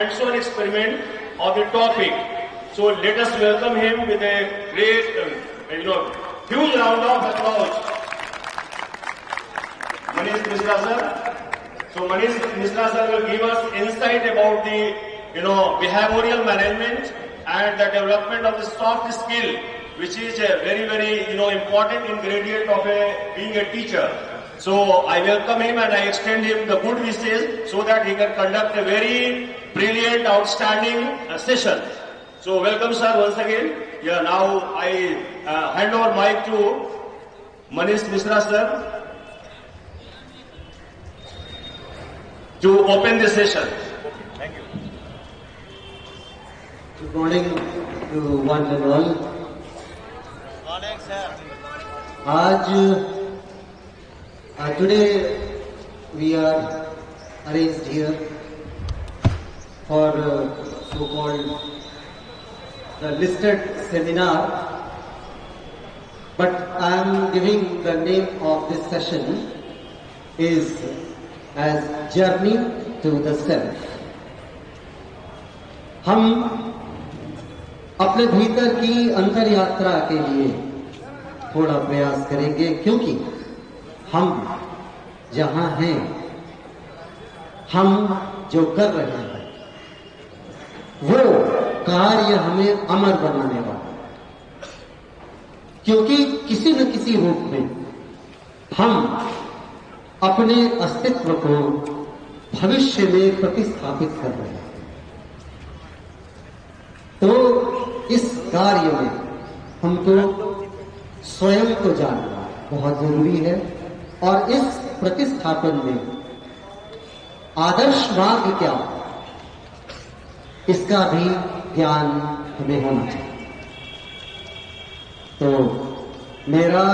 hands-on experiment of the topic. So let us welcome him with a great, huge round of applause. Manish Mishra sir. So Manish Mishra sir will give us insight about the, behavioral management and the development of the soft skill, which is a very, very, important ingredient of being a teacher. So I welcome him and I extend him the good wishes so that he can conduct a very brilliant, outstanding session. So welcome sir once again. Yeah, now I hand over mic to Manish Mishra sir to open the session. Thank you. Good morning to one and all. Morning sir. Today we are arranged here for so-called the listed seminar, but I am giving the name of this session is as Journey to the Self. हम अपने भीतर की अंतर यात्रा के लिए थोड़ा प्रयास करेंगे, क्योंकि हम जहां हैं, हम जो कर रहे हैं, वो कार्य हमें अमर बनाने वाला है। क्योंकि किसी न किसी रूप में हम अपने अस्तित्व को भविष्य में प्रतिस्थापित कर रहे हैं। तो इस कार्य में हमको स्वयं को जानना बहुत जरूरी है और इस प्रतिस्थापन में आदर्श मार्ग क्या, इसका भी ज्ञान हमें होना चाहिए। तो मेरा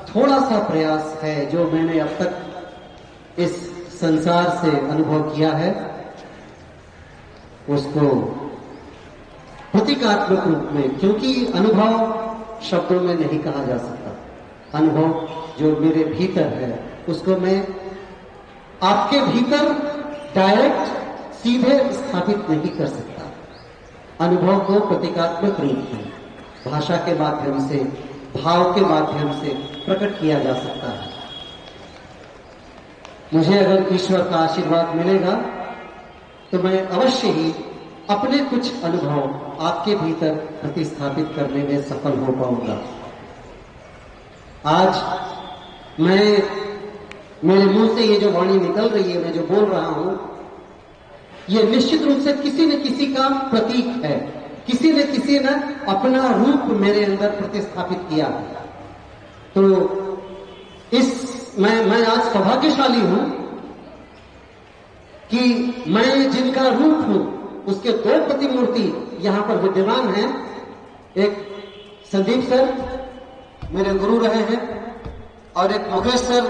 थोड़ा सा प्रयास है जो मैंने अब तक इस संसार से अनुभव किया है, उसको प्रतीकात्मक रूप में, क्योंकि अनुभव शब्दों में नहीं कहा जा सकता, अनुभव जो मेरे भीतर है उसको मैं आपके भीतर डायरेक्ट सीधे स्थापित नहीं कर सकता। अनुभव को प्रतीकात्मक रूप में भाषा के माध्यम से, भाव के माध्यम से प्रकट किया जा सकता है। मुझे अगर ईश्वर का आशीर्वाद मिलेगा तो मैं अवश्य ही अपने कुछ अनुभव आपके भीतर प्रतिस्थापित करने में सफल हो पाऊंगा। आज मेरे मुंह से ये जो वाणी निकल रही है, मैं जो बोल रहा हूं, ये निश्चित रूप से किसी न किसी का प्रतीक है। किसी न किसी ने अपना रूप मेरे अंदर प्रतिस्थापित किया है। तो मैं आज सौभाग्यशाली हूं कि मैं जिनका रूप हूं उसके दो प्रतिमूर्ति यहां पर विद्यमान हैं। एक संदीप सर मेरे गुरु रहे हैं और एक मुकेश सर,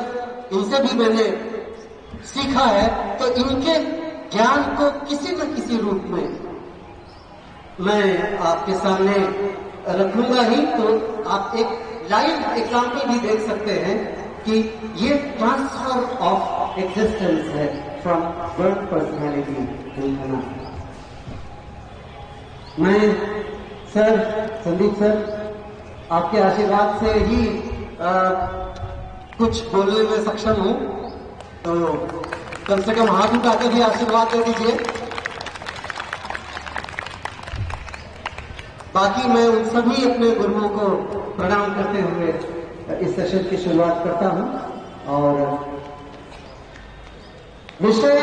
इनसे भी मैंने सीखा है। तो इनके ज्ञान को किसी न किसी रूप में मैं आपके सामने रखूंगा ही। तो आप एक लाइव एग्जाम्पल भी देख सकते हैं कि ये ट्रांसफर ऑफ एग्जिस्टेंस है फ्रॉम बर्थ पर्सनैलिटी टू हना। मैं सर, संदीप सर, आपके आशीर्वाद से ही कुछ बोलने में सक्षम हूं, तो कम से कम हाथ उठाकर भी आशीर्वाद दे दीजिए। बाकी मैं उन सभी अपने गुरुओं को प्रणाम करते हुए इस सेशन की शुरुआत करता हूं। और विषय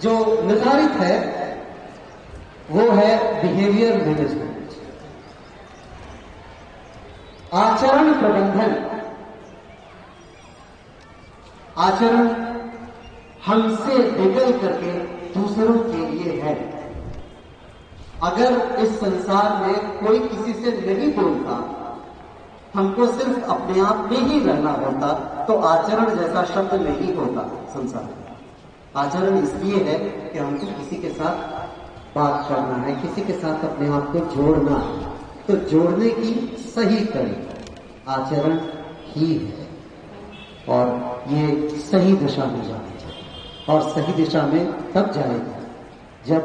जो निर्धारित है वो है बिहेवियर मैनेजमेंट, आचरण प्रबंधन। आचरण हमसे निकल करके दूसरों के लिए है। अगर इस संसार में कोई किसी से नहीं बोलता, हमको सिर्फ अपने आप में ही रहना होता, तो आचरण जैसा शब्द नहीं होता संसार में। आचरण इसलिए है कि हमको किसी के साथ बात करना है, किसी के साथ अपने आप को जोड़ना है। तो जोड़ने की सही तरीका आचरण ही है और ये सही दिशा में जाना चाहिए और सही दिशा में तब जाएगा जब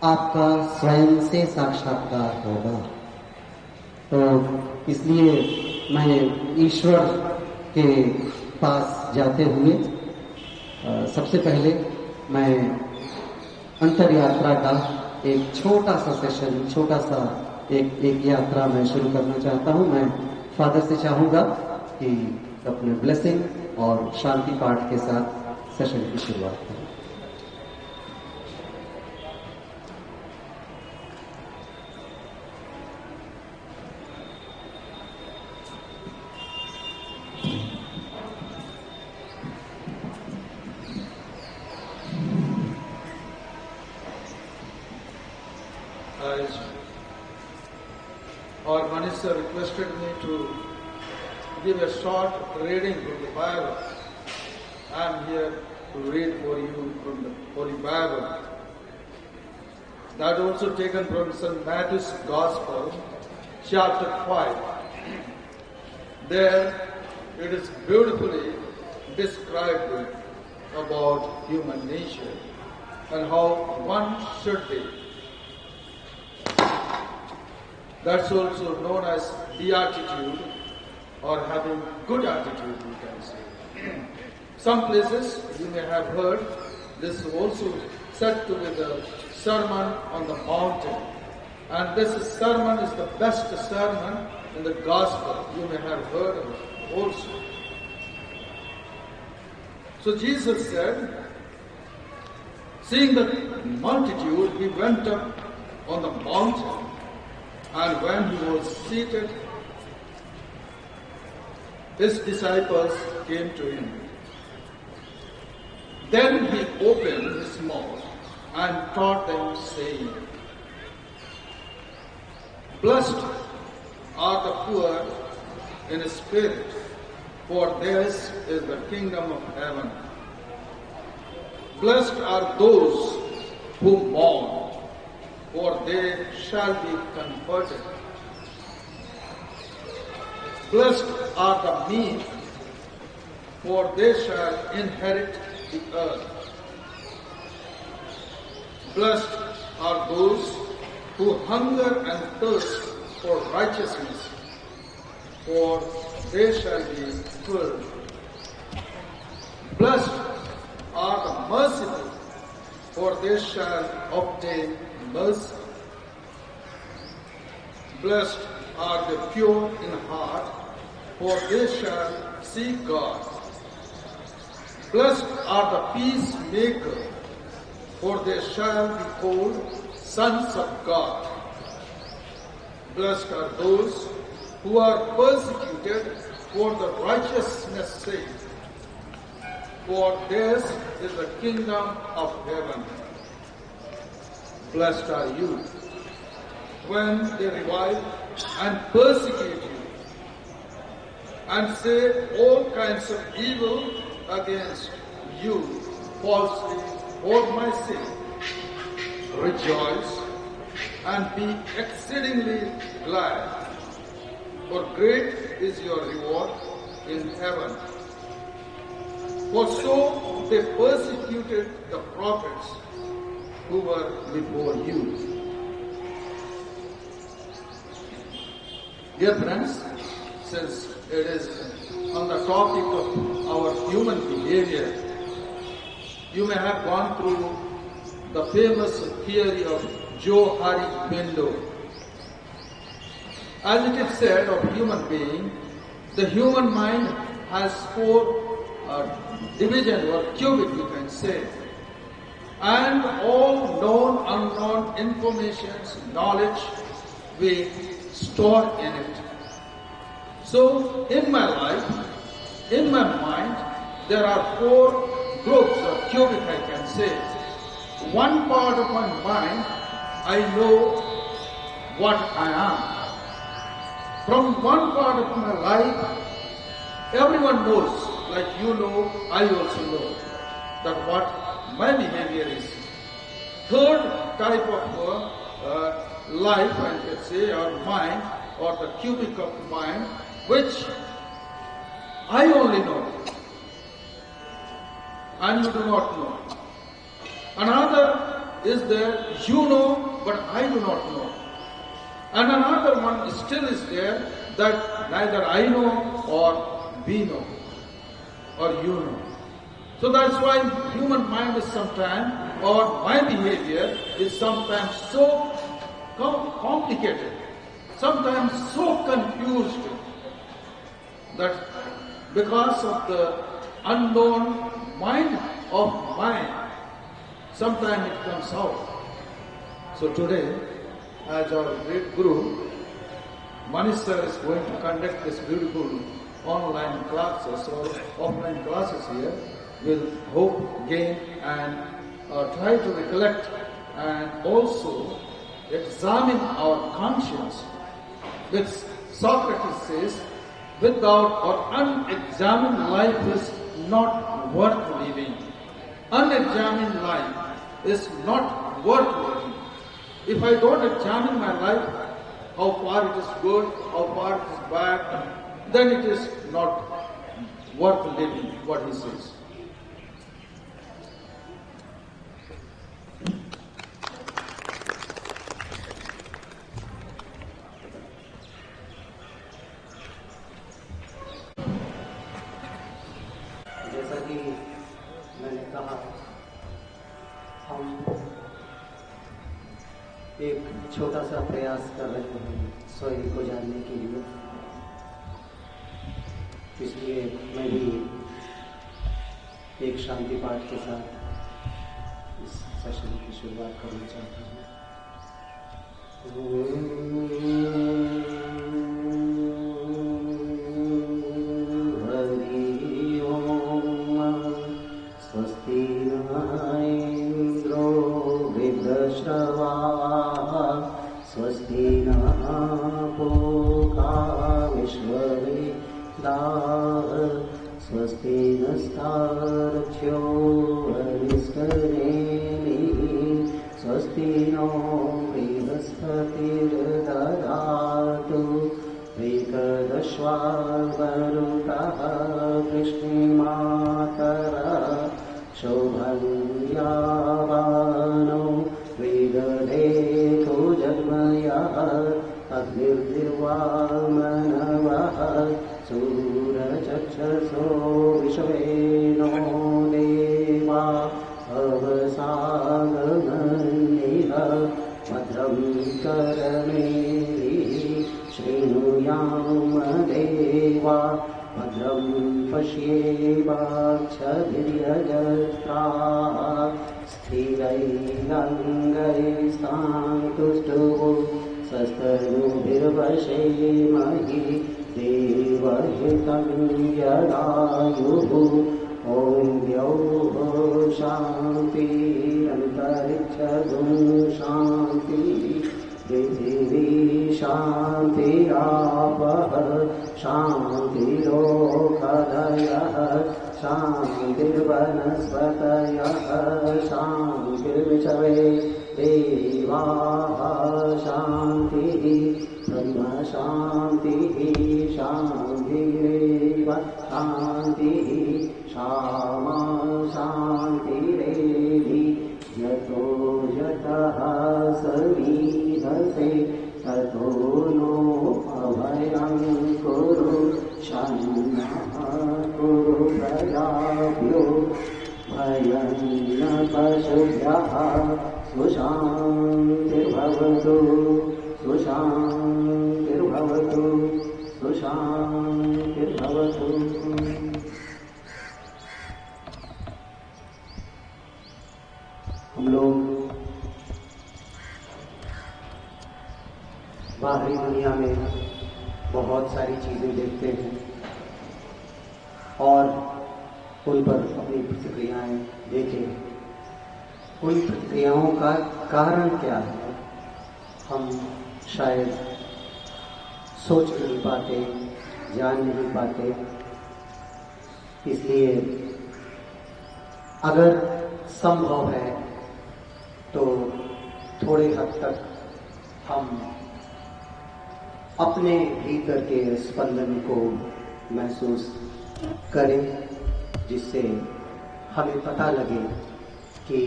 आपका स्वयं से साक्षात्कार होगा। तो इसलिए मैं ईश्वर के पास जाते हुए सबसे पहले मैं अंतर यात्रा का एक छोटा सा सेशन, छोटा सा एक यात्रा मैं शुरू करना चाहता हूं। मैं फादर से चाहूंगा कि अपने ब्लेसिंग और शांति पाठ के साथ सेशन की शुरुआत करें। Our minister requested me to give a short reading from the Bible. I am here to read for you from the Holy Bible. That also taken from St. Matthew's Gospel, chapter 5. There it is beautifully described about human nature and how one should be. That's also known as beatitude, or having good attitude, we can say. Some places you may have heard this also said to be the Sermon on the Mountain. And this sermon is the best sermon in the Gospel. You may have heard of it also. So Jesus said, seeing the multitude, he went up on the mountain. And when he was seated, his disciples came to him. Then he opened his mouth and taught them, saying, Blessed are the poor in spirit, for theirs is the kingdom of heaven. Blessed are those who mourn, for they shall be comforted. Blessed are the meek, for they shall inherit the earth. Blessed are those who hunger and thirst for righteousness, for they shall be filled. Blessed are the merciful, for they shall obtain mercy. Blessed are the pure in heart, for they shall see God. Blessed are the peacemakers, for they shall be called sons of God. Blessed are those who are persecuted for the righteousness' sake, for theirs is the kingdom of heaven. Blessed are you when they revile and persecute you and say all kinds of evil against you falsely for my sake. Rejoice and be exceedingly glad, for great is your reward in heaven. For so they persecuted the prophets who were before you. Dear friends, since it is on the topic of our human behavior, you may have gone through the famous theory of Johari Bindoo. As it is said of human being, the human mind has four divisions or cubic, you can say. And all known, unknown informations, knowledge, we store in it. So, in my life, in my mind, there are four groups or cubic, I can say. One part of my mind, I know what I am. From one part of my life, everyone knows, like you know, I also know, that what my behavior is. Third type of life, I can say, or mind, or the cubic of mind, which I only know, and you do not know. Another is there, you know, but I do not know. And another one still is there, that neither I know or we know or you know. So that's why human mind is sometimes, or my behavior is sometimes so complicated, sometimes so confused, that because of the unknown mind of mine, sometimes it comes out. So today, as our great Guru, Manish sir is going to conduct this beautiful online classes or offline classes here. We'll hope, gain and try to recollect and also examine our conscience. Which Socrates says, without or unexamined life is not worth living. Unexamined life is not worth living. If I don't examine my life, how far it is good, how far it is bad, then it is not worth living, what he says. जैसा कि मैंने कहा, हम एक छोटा सा प्रयास कर रहे हैं स्वयं को जानने के लिए। इसलिए मैं भी एक शांति पाठ के साथ इस सेशन की शुरुआत करना चाहता हूँ। हरि ओम। स्वस्ति न इंद्रो वृद्धश्रवा, स्वस्ति न पूषा विश्ववेदाः, स्वस्ति नस्तार्क्ष्यो अरिष्टनेमिः, स्वस्ति नो बृहस्पतिर्दधातु। एकादश्वा वरुणः वृष्णिमातरः, शोभन्यावानो विदधेतु जग्मयः, अग्निर्दिवा मनवः, सूरचक्षसो विश्वेनो देवा अवसागमन्निह, भद्रं कर्णेभिः शृणुयाम देवा, भद्रं पश्येमाक्षभिर्यजत्राः, स्थिरैरङ्गैस्तान्तुष्टुः सस्तनूभिर्वशेमहि, देवहितं यदायुः। ॐ द्यौः शान्तिरन्तरिक्षगुं शान्तिः, पृथिवी शान्तिरापः शान्तिरोषधयः, शान्तिर्वनस्पतयः शान्तिर्विषवे देवाः, शान्तिः ब्रह्म शान्तिः, शान्तिरेव शान्तिः, क्षमा शान्तिरेधि। यतो यतः समीधसे ततो नो अभयं कुरु, शन्नः कुरु प्रजाभ्यो भयं न पशुभ्यः। सुशान्तिर्भवतु सुशान्तिर्भवतु सुशान्तिर्भवतु। हम लोग बाहरी दुनिया में बहुत सारी चीजें देखते हैं और उन पर अपनी प्रतिक्रियाएं देखें। उन प्रतिक्रियाओं का कारण क्या है, हम शायद सोच नहीं पाते, जान नहीं पाते। इसलिए अगर संभव है तो थोड़े हद तक हम अपने भीतर के स्पंदन को महसूस करें, जिससे हमें पता लगे कि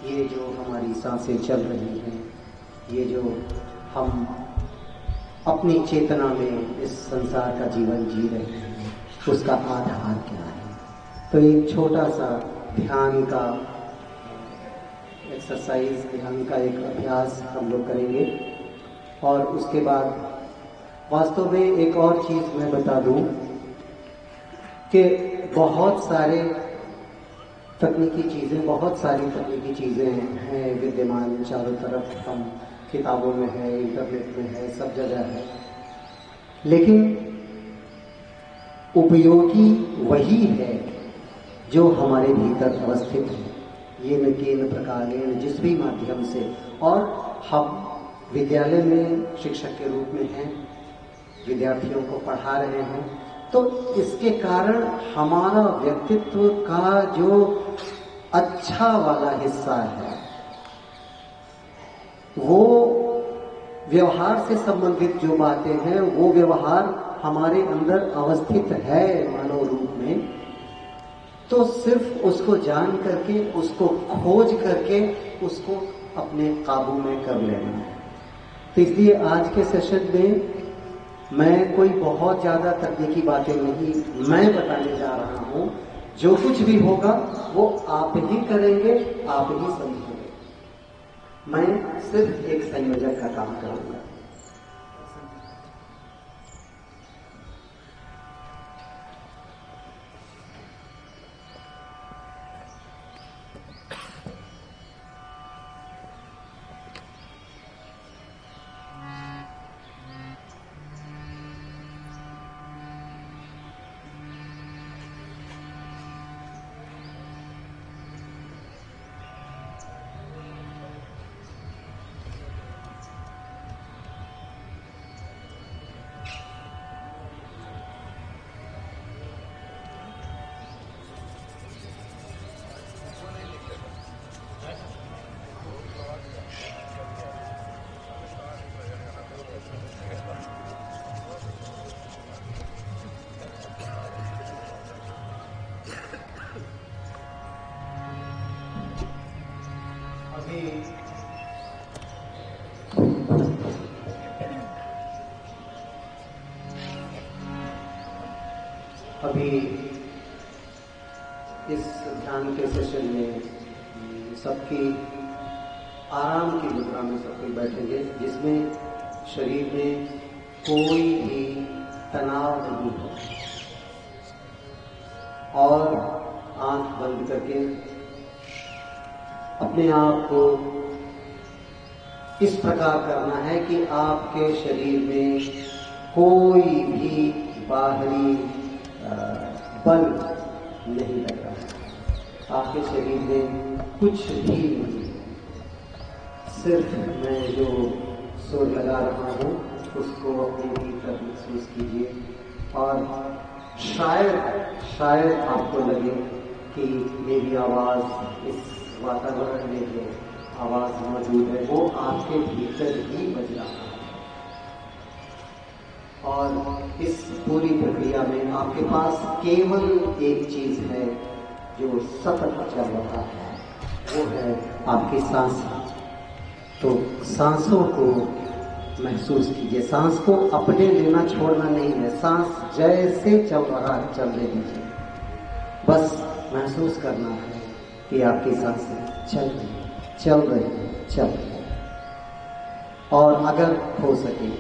ये जो हमारी सांसें चल रही हैं, ये जो हम अपनी चेतना में इस संसार का जीवन जी रहे हैं, उसका आधार क्या है। तो एक छोटा सा ध्यान का एक्सरसाइज, ध्यान का एक अभ्यास हम लोग करेंगे। और उसके बाद वास्तव में एक और चीज मैं बता दूं कि बहुत सारी तकनीकी चीजें हैं विद्यमान चारों तरफ, हम किताबों में है, इंटरनेट में है, सब जगह है, लेकिन उपयोगी वही है जो हमारे भीतर अवस्थित है। ये न केन प्रकारेण, जिस भी माध्यम से, और हम विद्यालय में शिक्षक के रूप में हैं, विद्यार्थियों को पढ़ा रहे हैं, तो इसके कारण हमारा व्यक्तित्व का जो अच्छा वाला हिस्सा है, वो व्यवहार से संबंधित जो बातें हैं, वो व्यवहार हमारे अंदर अवस्थित है मानव रूप में। तो सिर्फ उसको जान करके, उसको खोज करके, उसको अपने काबू में कर लेना है। तो इसलिए आज के सेशन में मैं कोई बहुत ज्यादा तकनीकी बातें नहीं मैं बताने जा रहा हूं। जो कुछ भी होगा वो आप ही करेंगे, आप ही समझेंगे। मैं सिर्फ एक संयोजक का काम करूंगा। अभी इस ध्यान के सेशन में सबकी आराम की मुद्रा में सब कोई बैठेंगे, जिसमें शरीर में कोई भी तनाव नहीं हो, और आंख बंद करके अपने आप को इस प्रकार करना है कि आपके शरीर में कोई भी बाहरी बल नहीं लग रहा है। आपके शरीर में कुछ भी नहीं, सिर्फ मैं जो सुर लगा रहा हूं उसको अपने भीतर महसूस कीजिए। और शायद आपको लगे कि मेरी आवाज, इस वातावरण में जो आवाज मौजूद है वो आपके भीतर ही बज रहा है। और इस पूरी प्रक्रिया में आपके पास केवल एक चीज है जो सतत चल रहा है, वो है आपकी सांस। तो सांसों को महसूस कीजिए। सांस को अपने लेना छोड़ना नहीं है, सांस जैसे चल रहा है चलने दीजिए। बस महसूस करना है कि आपकी सांसें चल रही है। और अगर हो सके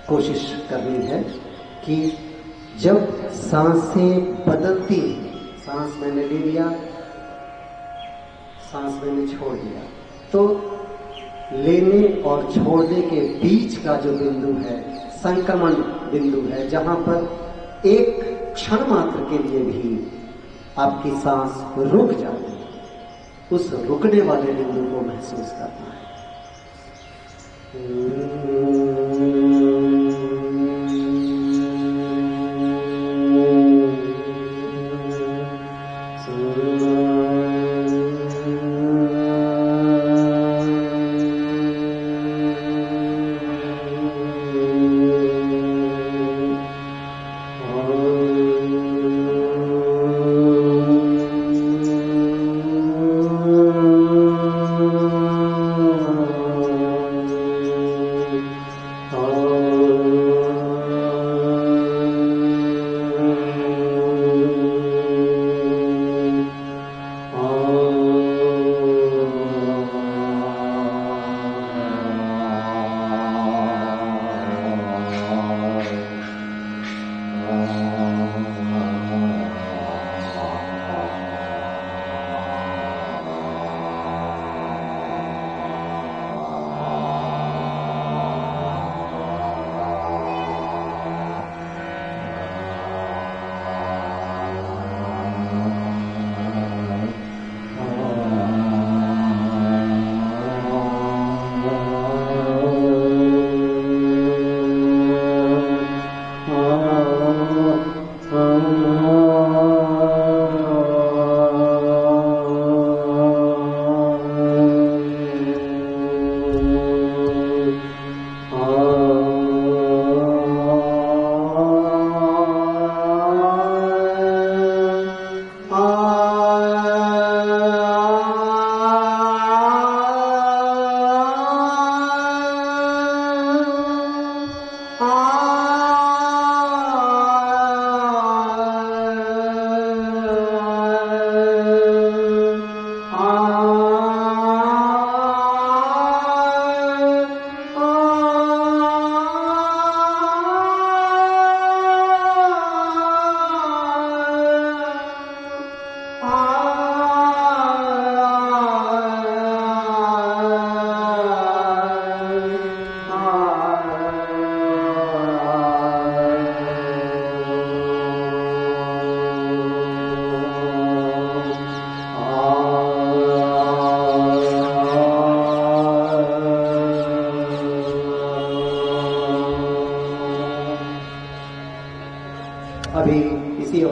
कोशिश करनी है कि जब सांसें बदलती, सांस मैंने ले लिया, सांस मैंने छोड़ दिया, तो लेने और छोड़ने के बीच का जो बिंदु है, संक्रमण बिंदु है, जहां पर एक क्षण मात्र के लिए भी आपकी सांस रुक जाती है, उस रुकने वाले बिंदु को महसूस करना है।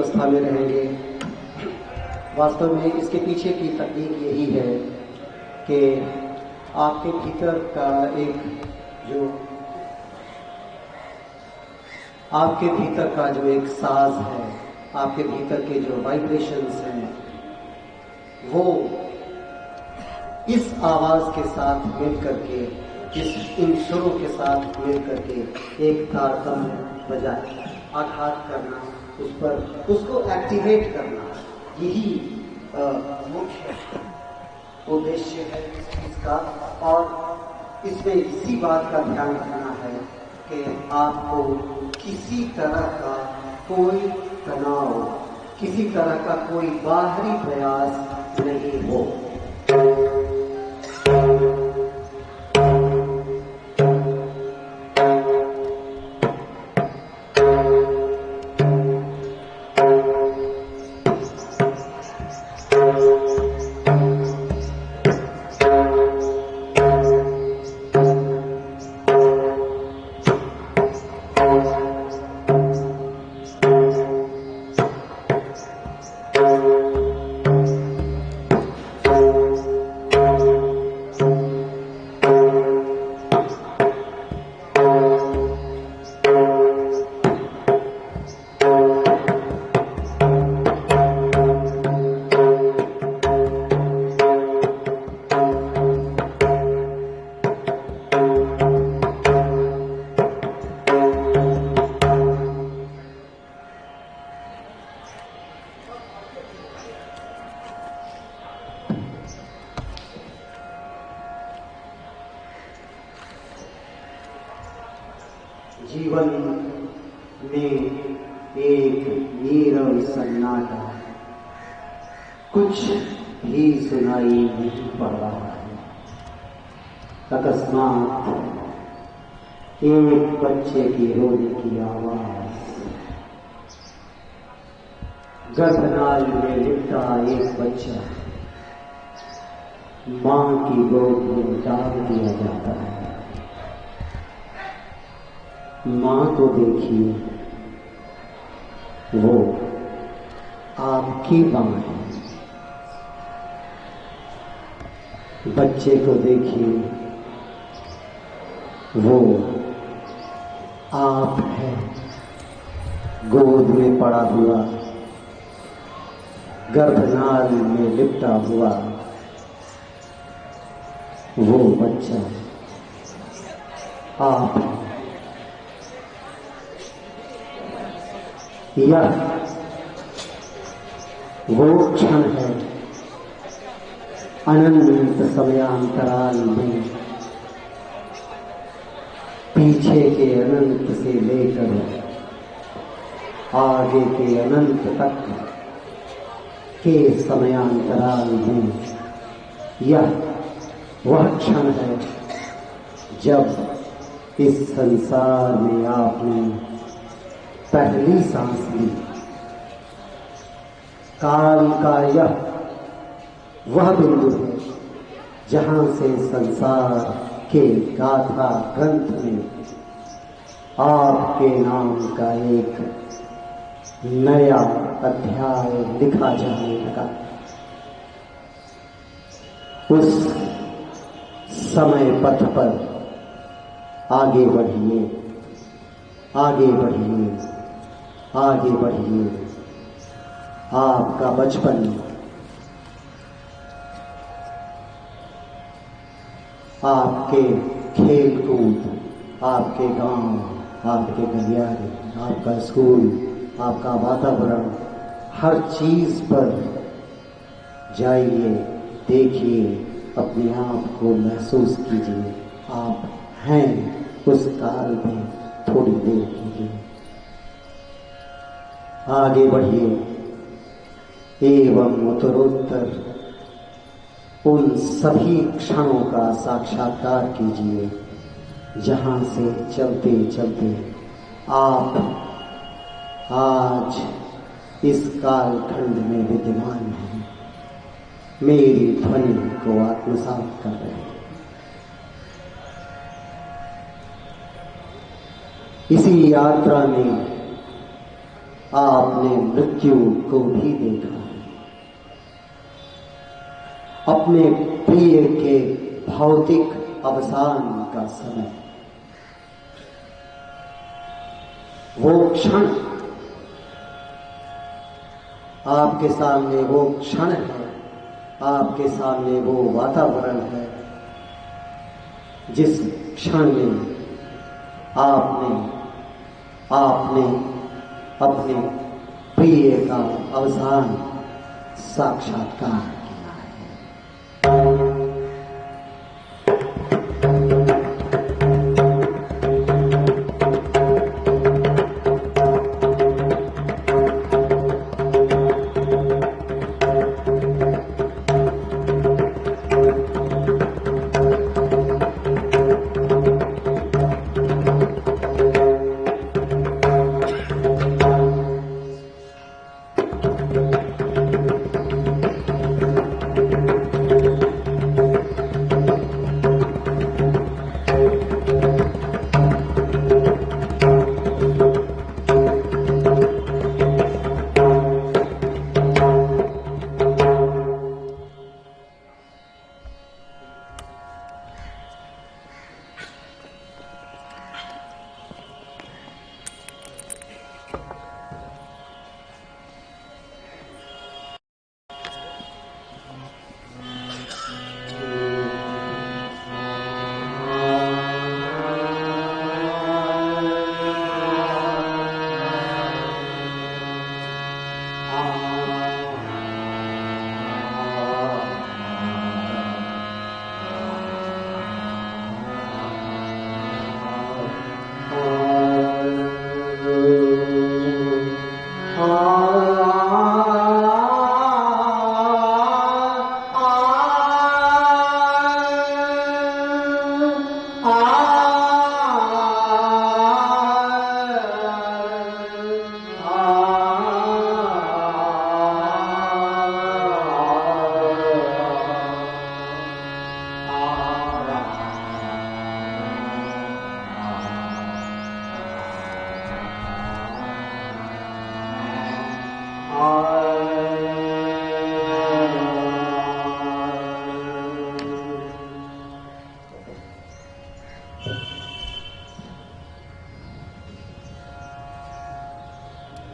अवस्था में रहेंगे। वास्तव में इसके पीछे की तकनीक यही है कि आपके भीतर का एक साज है, आपके भीतर के जो वाइब्रेशंस हैं, वो इस आवाज के साथ मिलकर के, इन सुरों के साथ मिलकर के एक तारतम्य बजाय आघात करना, उस पर उसको एक्टिवेट करना, यही मुख्य उद्देश्य है इसका। और इसमें इसी बात का ध्यान रखना है कि आपको किसी तरह का कोई तनाव, किसी तरह का कोई बाहरी प्रयास नहीं हो। जीवन में एक नीरव सन्नाटा, कुछ भी सुनाई नहीं पड़ रहा है। अकस्मात एक बच्चे की रोने की आवाज, गर्भनाल में लिपटा एक बच्चा मां की गोद में डाल दिया जाता है। मां को देखिए, वो आपकी मां है। बच्चे को देखिए, वो आप है, गोद में पड़ा हुआ, गर्भनाल में लिपटा हुआ वो बच्चा आप है। यह वो क्षण है अनंत समयांतराल में, पीछे के अनंत से लेकर आगे के अनंत तक के समयांतराल में, यह वह क्षण है जब इस संसार में आपने पहली सांस ली। काल का यह वह बिंदु है जहां से संसार के गाथा ग्रंथ में आपके नाम का एक नया अध्याय लिखा जाने लगा। उस समय पथ पर आगे बढ़िए, आगे बढ़िए, आगे बढ़िए। आपका बचपन, आपके खेल कूद, आपके गांव, आपके गलियारे, आपका स्कूल, आपका वातावरण, हर चीज पर जाइए, देखिए, अपने आप को महसूस कीजिए। आप हैं उस काल में थोड़ी देर के लिए। आगे बढ़िए एवं उत्तरोत्तर उन सभी क्षणों का साक्षात्कार कीजिए जहां से चलते चलते आप आज इस कालखंड में विद्यमान हैं, मेरी ध्वनि को आत्मसात कर रहे हैं। इसी यात्रा में आपने मृत्यु को भी देखा है। अपने प्रिय के भौतिक अवसान का समय, वो क्षण आपके सामने, वो क्षण है, आपके सामने वो वातावरण है जिस क्षण में आपने अपने प्रिय का अवसान साक्षात्कार किया है।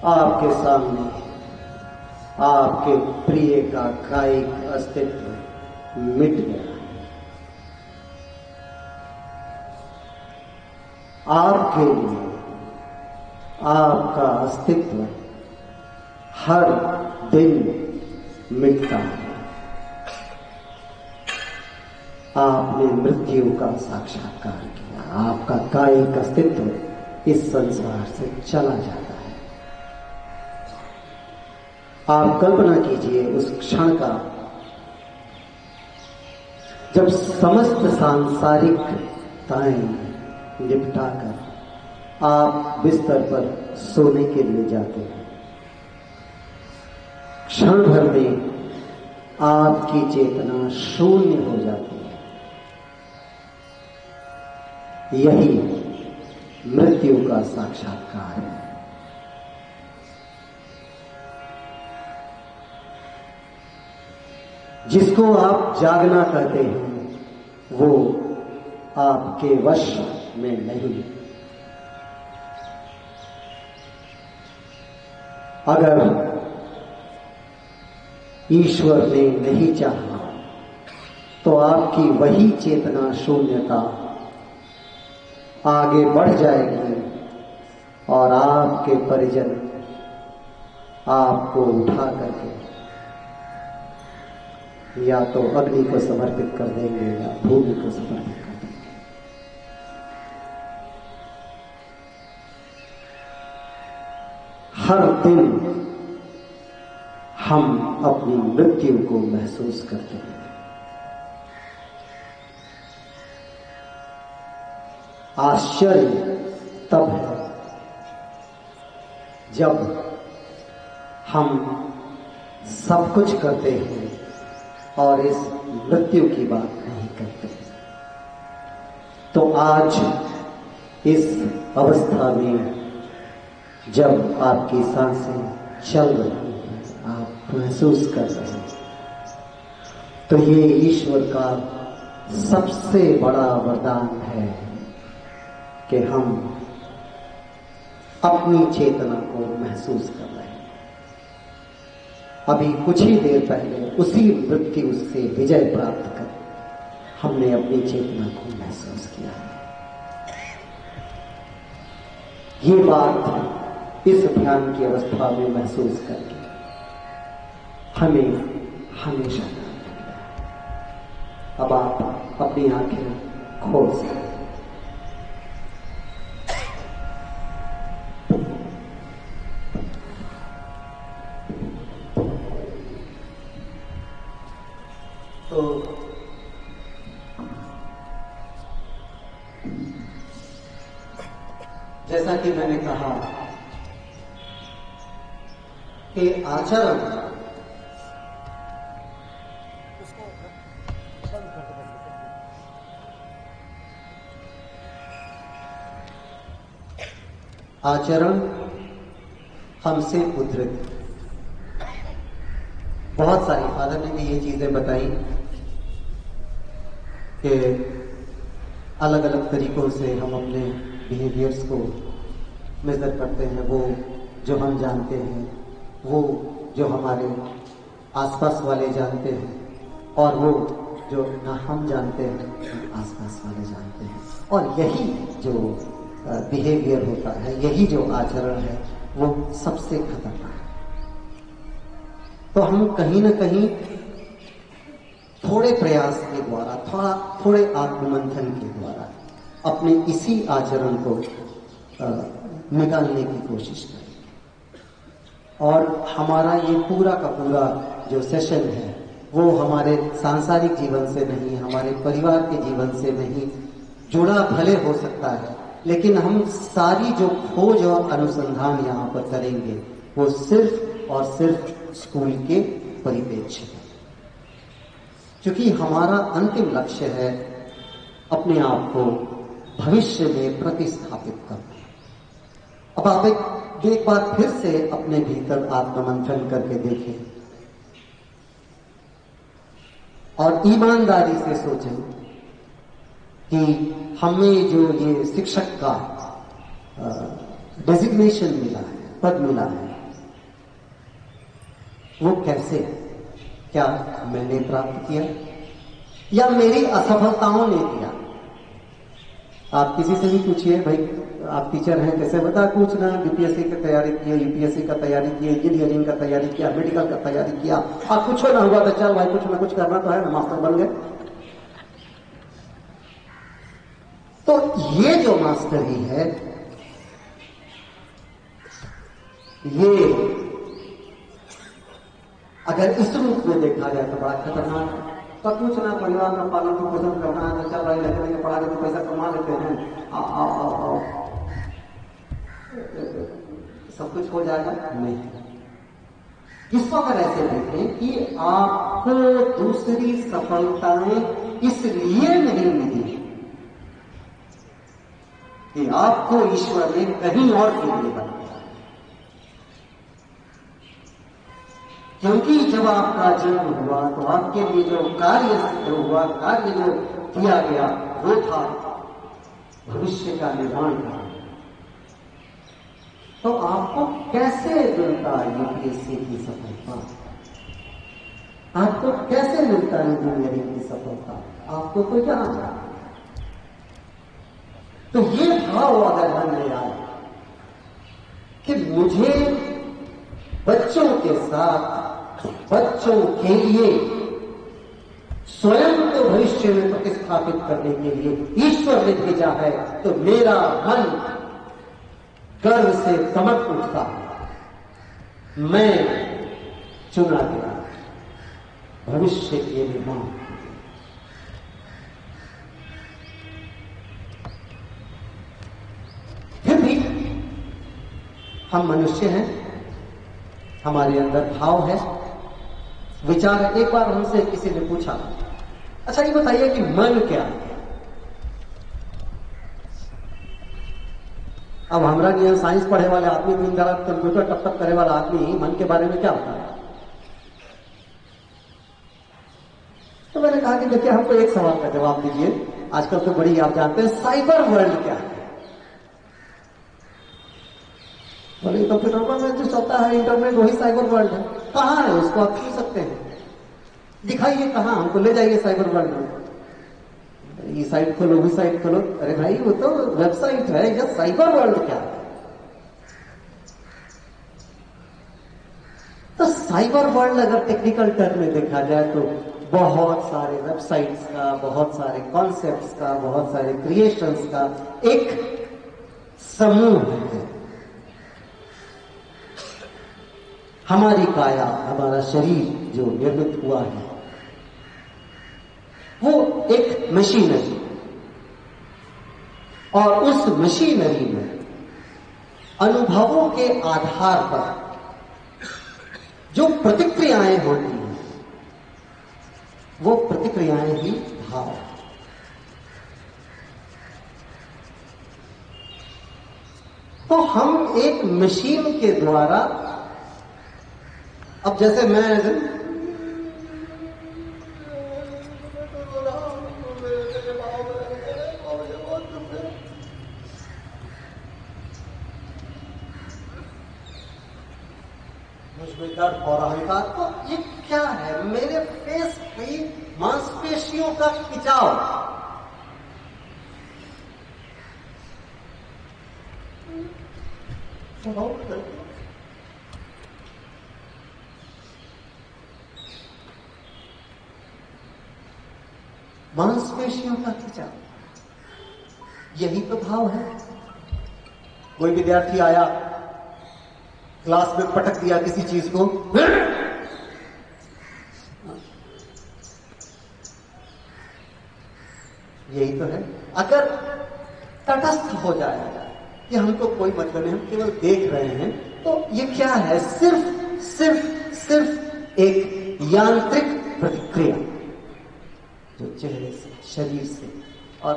आपके सामने आपके प्रिय का कायिक अस्तित्व मिट गया है। आपके लिए आपका अस्तित्व हर दिन मिटता है। आपने मृत्यु का साक्षात्कार किया। आपका कायिक अस्तित्व इस संसार से चला जाता है। आप कल्पना कीजिए उस क्षण का जब समस्त सांसारिकताएं निपटाकर आप बिस्तर पर सोने के लिए जाते हैं। क्षण भर में आपकी चेतना शून्य हो जाती है। यही मृत्यु का साक्षात्कार है। जिसको आप जागना कहते हैं वो आपके वश में नहीं। अगर ईश्वर ने नहीं चाहा तो आपकी वही चेतना शून्यता आगे बढ़ जाएगी और आपके परिजन आपको उठा करके या तो अग्नि को समर्पित कर देंगे या भूमि को समर्पित कर देंगे। हर दिन हम अपनी मृत्यु को महसूस करते हैं। आश्चर्य तब है जब हम सब कुछ करते हैं और इस मृत्यु की बात नहीं करते। तो आज इस अवस्था में जब आपकी सांसें चल रही हैं, आप महसूस कर रहे हैं, तो ये ईश्वर का सबसे बड़ा वरदान है कि हम अपनी चेतना को महसूस कर रहे हैं। अभी कुछ ही देर पहले उसी मृत्यु से विजय प्राप्त कर हमने अपनी चेतना को महसूस किया है। ये बात इस ध्यान की अवस्था में महसूस करके हमें हमेशा याद रखना है। अब आप अपनी आंखें खोल सकते हैं। तो जैसा कि मैंने कहा कि आचरण हमसे उद्धृत। बहुत सारी फादर ने भी ये चीजें बताई कि अलग अलग तरीकों से हम अपने बिहेवियर्स को मेजर करते हैं। वो जो हम जानते हैं, वो जो हमारे आसपास वाले जानते हैं, और वो जो ना हम जानते हैं आसपास वाले जानते हैं। और यही जो बिहेवियर होता है, यही जो आचरण है, वो सबसे खतरनाक है। तो हम कहीं ना कहीं थोड़े प्रयास के द्वारा, थोड़े आत्ममंथन के द्वारा अपने इसी आचरण को निकालने की कोशिश करें। और हमारा ये पूरा का पूरा जो सेशन है, वो हमारे सांसारिक जीवन से नहीं, हमारे परिवार के जीवन से नहीं जुड़ा भले हो सकता है, लेकिन हम सारी जो खोज और अनुसंधान यहाँ पर करेंगे वो सिर्फ और सिर्फ स्कूल के परिप्रेक्ष्य में, क्योंकि हमारा अंतिम लक्ष्य है अपने आप को भविष्य में प्रतिस्थापित करना। अब आप एक बार फिर से अपने भीतर आत्ममंथन करके देखें और ईमानदारी से सोचें कि हमें जो ये शिक्षक का डेजिग्नेशन मिला है, पद मिला है, वो कैसे, क्या मैंने प्राप्त किया या मेरी असफलताओं ने किया? आप किसी से भी पूछिए, भाई आप टीचर हैं, कैसे बता? कुछ ना, बीपीएससी की तैयारी की, यूपीएससी का तैयारी की, इंजीनियरिंग का तैयारी किया, मेडिकल का तैयारी किया, आप कुछ ना हुआ तो चल भाई कुछ ना कुछ करना तो है ना, मास्टर बन गए। तो ये जो मास्टरी है, ये अगर इस रूप में देखा जाए तो बड़ा खतरनाक है। तो कुछ ना, परिवार का पालन पोषण करना है, तो चल रहा है, पढ़ा के पैसा कमा लेते हैं, आओ सब कुछ हो जाएगा। नहीं, इसको अगर ऐसे देखें कि आपको दूसरी सफलताएं इसलिए नहीं मिली कि आपको ईश्वर ने कहीं और के लिए बनाया, क्योंकि जब आपका जन्म हुआ तो आपके लिए जो कार्य सिद्ध हुआ, कार्य जो किया गया, वो था भविष्य का निर्माण करना। तो आपको कैसे मिलता यूपीएससी की सफलता? आपको कैसे मिलता है इंजीनियरिंग की सफलता? आपको तो क्या आता? तो ये भाव अगर मन में आए कि मुझे बच्चों के साथ, बच्चों के लिए स्वयं को भविष्य में प्रतिस्थापित करने के लिए ईश्वर ने भेजा है, तो मेरा मन गर्व से चमक उठता है। मैं चुना गया भविष्य के निर्माण। फिर भी हम मनुष्य हैं, हमारे अंदर भाव है, विचार है। एक बार हमसे किसी ने पूछा, अच्छा ये बताइए कि मन क्या है? अब हमरा नियन साइंस पढ़े वाले आदमी, दिन रात कंप्यूटर टप टप करे वाला आदमी मन के बारे में क्या बताया? तो मैंने कहा कि देखिए, हमको एक सवाल का जवाब दीजिए। आजकल तो बड़ी, आप जानते हैं, साइबर वर्ल्ड क्या है? बोले कंप्यूटर में जो चलता है इंटरनेट, वही साइबर वर्ल्ड है। कहाँ है उसको आप छू सकते हैं? दिखाइए कहाँ, हमको ले जाइए साइबर वर्ल्ड में। ये साइट खोलो, वो साइट खोलो। अरे भाई, वो तो वेबसाइट है, यह साइबर वर्ल्ड क्या है? तो साइबर वर्ल्ड अगर टेक्निकल टर्म में देखा जाए तो बहुत सारे वेबसाइट्स का, बहुत सारे कॉन्सेप्ट्स का, बहुत सारे क्रिएशंस का एक समूह है। हमारी काया, हमारा शरीर जो निर्मित हुआ है, वो एक मशीनरी, और उस मशीनरी में अनुभवों के आधार पर जो प्रतिक्रियाएं होती हैं, वो प्रतिक्रियाएं ही भाव। तो हम एक मशीन के द्वारा, अब जैसे मैं मुझमें दर्द हो रहा है, तो ये क्या है? मेरे फेस की मांसपेशियों का खिंचाव। मांसपेशियों का खिंचाव, यही तो भाव है। कोई विद्यार्थी आया, क्लास में पटक दिया किसी चीज को, यही तो है। अगर तटस्थ हो जाएगा कि हमको कोई मतलब नहीं, हम केवल देख रहे हैं, तो ये क्या है? सिर्फ सिर्फ सिर्फ एक यांत्रिक प्रतिक्रिया जो चेहरे से, शरीर से और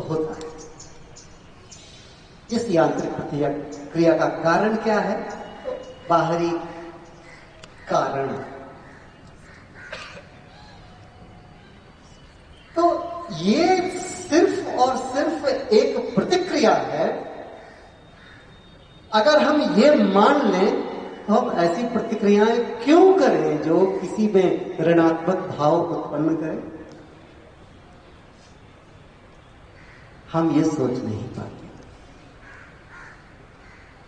होता है। इस यांत्रिक प्रतिक्रिया का कारण क्या है? बाहरी कारण। तो ये सिर्फ और सिर्फ एक प्रतिक्रिया है। अगर हम ये मान लें तो हम ऐसी प्रतिक्रियाएं क्यों करें जो किसी में ऋणात्मक भाव उत्पन्न करें? हम ये सोच नहीं पाते,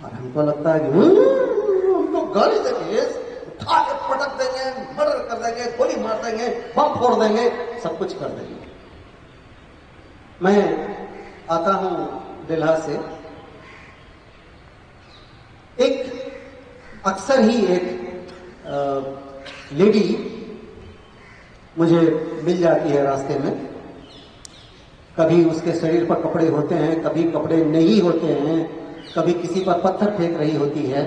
और हमको लगता है कि हमको गाली देंगे, उठा के पटक देंगे, मर्डर कर देंगे, गोली मार देंगे, बम फोड़ देंगे, सब कुछ कर देंगे। मैं आता हूं दिल्हा से। एक अक्सर ही एक लेडी मुझे मिल जाती है रास्ते में। कभी उसके शरीर पर कपड़े होते हैं, कभी कपड़े नहीं होते हैं, कभी किसी पर पत्थर फेंक रही होती है।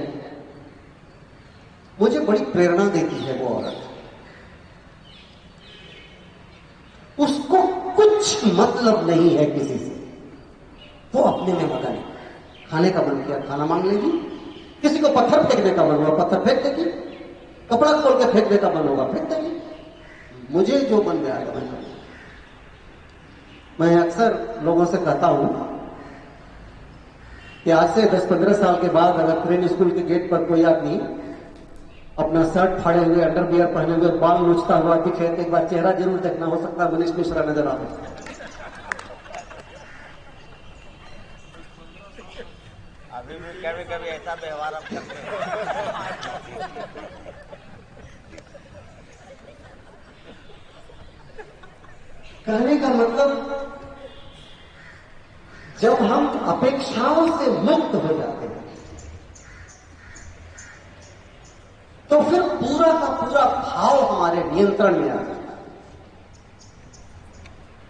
मुझे बड़ी प्रेरणा देती है वो औरत। उसको कुछ मतलब नहीं है किसी से, वो अपने में मगन है। खाने का मन किया खाना मांग लेगी, किसी को पत्थर फेंकने का मन हुआ पत्थर फेंक देगी, कपड़ा खोल के फेंकने का मन होगा फेंक देगी। मुझे जो मन में आएगा मैं करूंगा। मैं अक्सर लोगों से कहता हूं कि आज से 10-15 साल के बाद अगर ट्रेन स्कूल के गेट पर कोई आदमी अपना शर्ट फाड़े हुए, अंडरवियर पहने हुए, बाल नोचता हुआ दिखे तो एक बार चेहरा जरूर देखना। हो सकता है मनीष मिश्रा नजर आवे। अभी भी कभी कभी ऐसा व्यवहार हम करते हैं। कहने का मतलब, जब हम अपेक्षाओं से मुक्त हो जाते हैं तो फिर पूरा का पूरा भाव हमारे नियंत्रण में आ जाता है।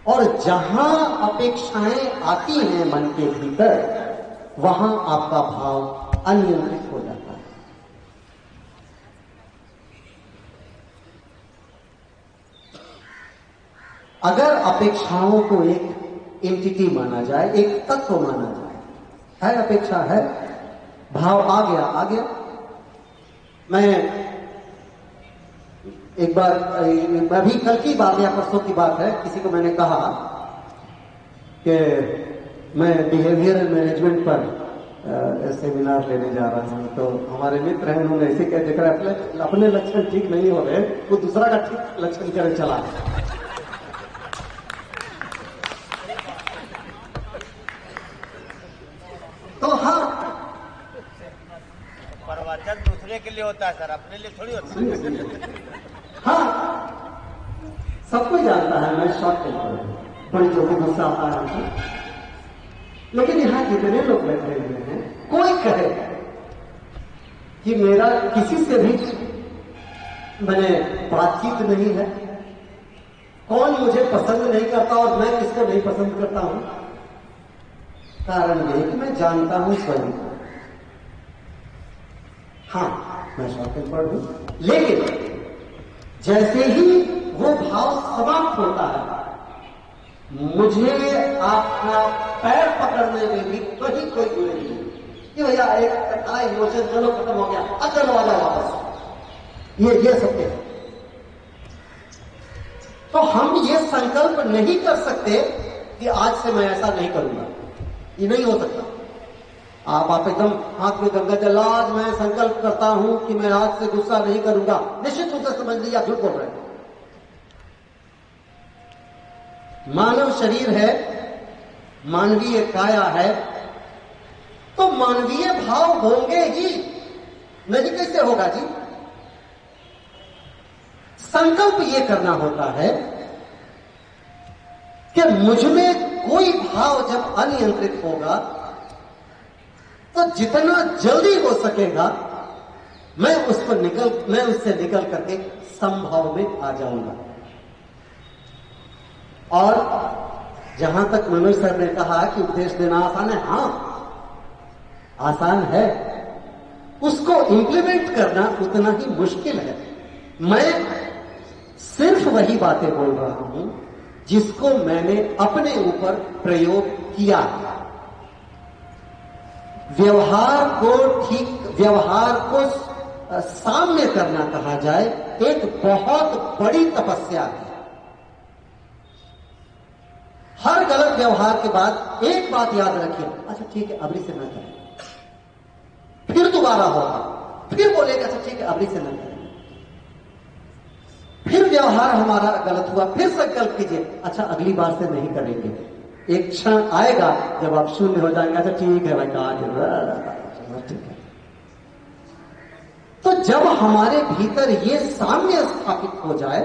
और जहां अपेक्षाएं आती हैं मन के भीतर, वहां आपका भाव अनियंत्रित हो जाता है। अगर अपेक्षाओं को एक एंटिटी माना जाए, एक तत्व माना जाए, है, अपेक्षा है, भाव आ गया। मैं एक बार, अभी कल की बात या परसों की बात है, किसी को मैंने कहा कि मैं बिहेवियरल मैनेजमेंट पर सेमिनार लेने जा रहा हूं। तो हमारे मित्र हैं, उन्होंने ऐसे कह देखा अपने लक्षण ठीक नहीं हो रहे, वो दूसरा का ठीक लक्षण करे चला। तो हाँ, प्रवचन दूसरे के लिए होता है सर, अपने लिए थोड़ी होता है। हाँ, सब कोई जानता है मैं शॉर्ट टेम्पर हूं, बड़ी जो भी गुस्सा आता है हमको। लेकिन यहां जितने लोग बैठे हुए हैं, कोई कहे कि मेरा किसी से भी मैंने बातचीत नहीं है, कौन मुझे पसंद नहीं करता और मैं किसको नहीं पसंद करता हूं, कारण यह कि मैं जानता हूं स्वयं को। हाँ, मैं शॉर्ट टेम्पर्ड हूं, लेकिन जैसे ही वो भाव समाप्त होता है, मुझे आपका पैर पकड़ने में भी कहीं कोई बुरी नहीं कि भैया एक इमोशन, चलो खत्म हो गया, अब चलो आ जाओ वापस, ये सत्य है। तो हम ये संकल्प नहीं कर सकते कि आज से मैं ऐसा नहीं करूंगा, ये नहीं हो सकता। आप एकदम हाथ में गंगा जल, आज मैं संकल्प करता हूं कि मैं आज से गुस्सा नहीं करूंगा, निश्चित रूप से समझ लीजिए आप झूठ बोल रहे हैं। मानव शरीर है, मानवीय काया है, तो मानवीय भाव होंगे ही, नहीं कैसे होगा जी। संकल्प यह करना होता है कि मुझमें कोई भाव जब अनियंत्रित होगा तो जितना जल्दी हो सकेगा मैं उससे निकल करके संभव में आ जाऊंगा। और जहां तक मनोज सर ने कहा कि उपदेश देना आसान है, हाँ आसान है, उसको इंप्लीमेंट करना उतना ही मुश्किल है। मैं सिर्फ वही बातें बोल रहा हूं जिसको मैंने अपने ऊपर प्रयोग किया। व्यवहार को साम्य करना कहा जाए, एक बहुत बड़ी तपस्या है। हर गलत व्यवहार के बाद एक बात याद रखिए, अच्छा ठीक है अबरी से न करें, फिर दोबारा होगा, फिर बोलेगा अच्छा ठीक है अबरी से न करें, फिर व्यवहार हमारा गलत हुआ, फिर संकल्प कीजिए अच्छा अगली बार से नहीं करेंगे। एक क्षण आएगा जब आप शून्य हो जाएंगे, अच्छा ठीक है भाई कहा ठीक है। तो जब हमारे भीतर ये साम्य स्थापित हो जाए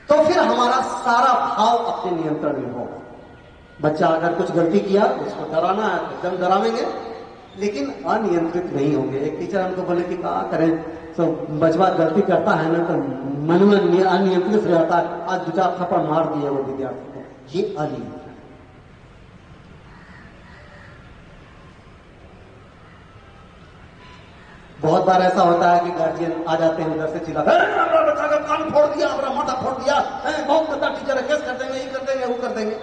तो फिर हमारा सारा भाव अपने नियंत्रण में होगा। बच्चा अगर कुछ गलती किया उसको डराना है तो एकदम डरावेंगे, लेकिन अनियंत्रित नहीं होंगे। एक टीचर हमको बोले कि क्या करें, तो बचवा गलती करता है ना तो मन में अनियंत्रित रहता है, आज 2-4 थप्पड़ मार दिए वो विद्यार्थी को, ये अनियंत्रित। बहुत बार ऐसा होता है कि गार्जियन आ जाते हैं उधर से चिल्ला, हमारा बच्चा का कान फोड़ दिया, हमारा माथा फोड़ दिया, बहुत गंदा टीचर है, केस कर देंगे, ये कर देंगे, वो कर देंगे।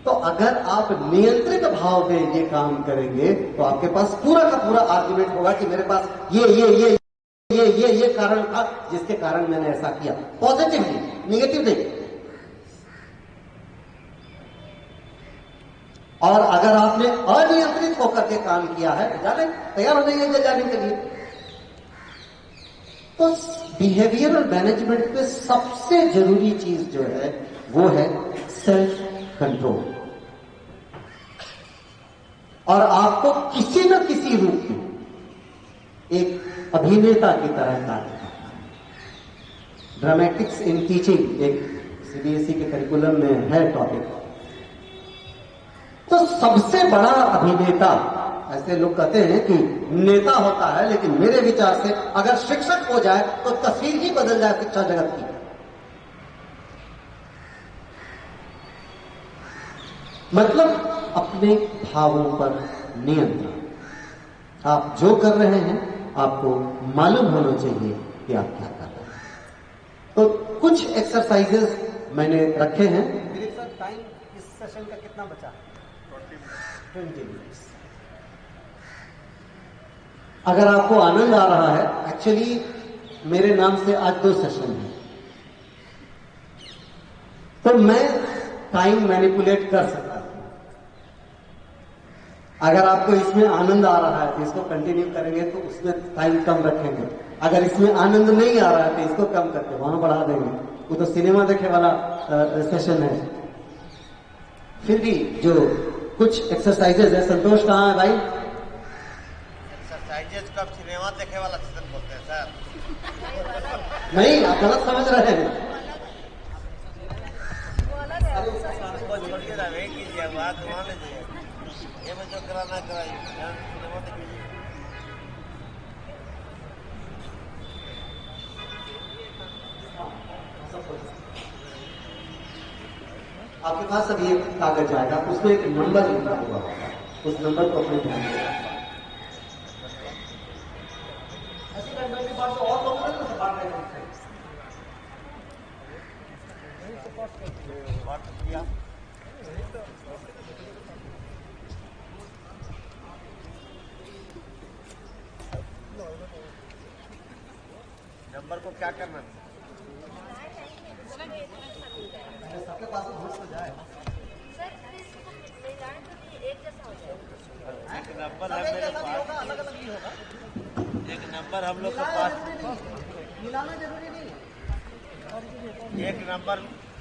तो अगर आप नियंत्रित भाव में ये काम करेंगे तो आपके पास पूरा का पूरा आर्गुमेंट होगा कि मेरे पास ये कारण था जिसके कारण मैंने ऐसा किया। पॉजिटिवली, निगेटिव नहीं। और अगर आपने अनियंत्रित होकर के काम किया है तो जाने तैयार हो जाएंगे जल जाने के लिए। तो बिहेवियरल मैनेजमेंट में सबसे जरूरी चीज जो है वो है सेल्फ कंट्रोल। और आपको किसी न किसी रूप में एक अभिनेता की तरह कार्य करना है। ड्रामेटिक्स इन टीचिंग एक सीबीएसई के करिकुलम में है टॉपिक। तो सबसे बड़ा अभिनेता, ऐसे लोग कहते हैं कि नेता होता है, लेकिन मेरे विचार से अगर शिक्षक हो जाए तो तस्वीर ही बदल जाए शिक्षा जगत की। मतलब अपने भावों पर नियंत्रण। आप जो कर रहे हैं आपको मालूम होना चाहिए कि आप क्या कर रहे हैं। तो कुछ एक्सरसाइजेस मैंने रखे हैं। टाइम इस सेशन का कितना बचा? 20 मिनट्स। अगर आपको आनंद आ रहा है, एक्चुअली मेरे नाम से आज 2 सेशन है, तो मैं टाइम मैनिपुलेट कर सकता हूं। अगर आपको इसमें आनंद आ रहा है तो इसको कंटिन्यू करेंगे, तो उसमें टाइम कम रखेंगे। अगर इसमें आनंद नहीं आ रहा है तो इसको कम करके वहां बढ़ा देंगे। वो तो सिनेमा देखे वाला सेशन है। फिर भी जो कुछ एक्सरसाइजेज है, संतोष कहाँ है भाई? एक्सरसाइजेज को आप सिनेमा देखे वाला सेशन बोलते हैं सर? नहीं, आप गलत समझ रहे हैं। वो छोड़िए ना, वही कीजिए, वहाँ घुमा लीजिए। ये में जो कराना कराइए, सिनेमा देखिए। आपके पास अभी एक कागज आएगा, उसमें एक नंबर लिखा हुआ होगा, उस नंबर को अपने ध्यान में रखें। ऐसी करने की बात तो और लोगों ने तो बात नहीं करते। नंबर को क्या करना है? सबके पास घुस तो जाए। एक नंबर है मेरे पास, अलग अलग ही होगा। एक नंबर हम लोग के पास, मिलाना जरूरी नहीं है। एक नंबर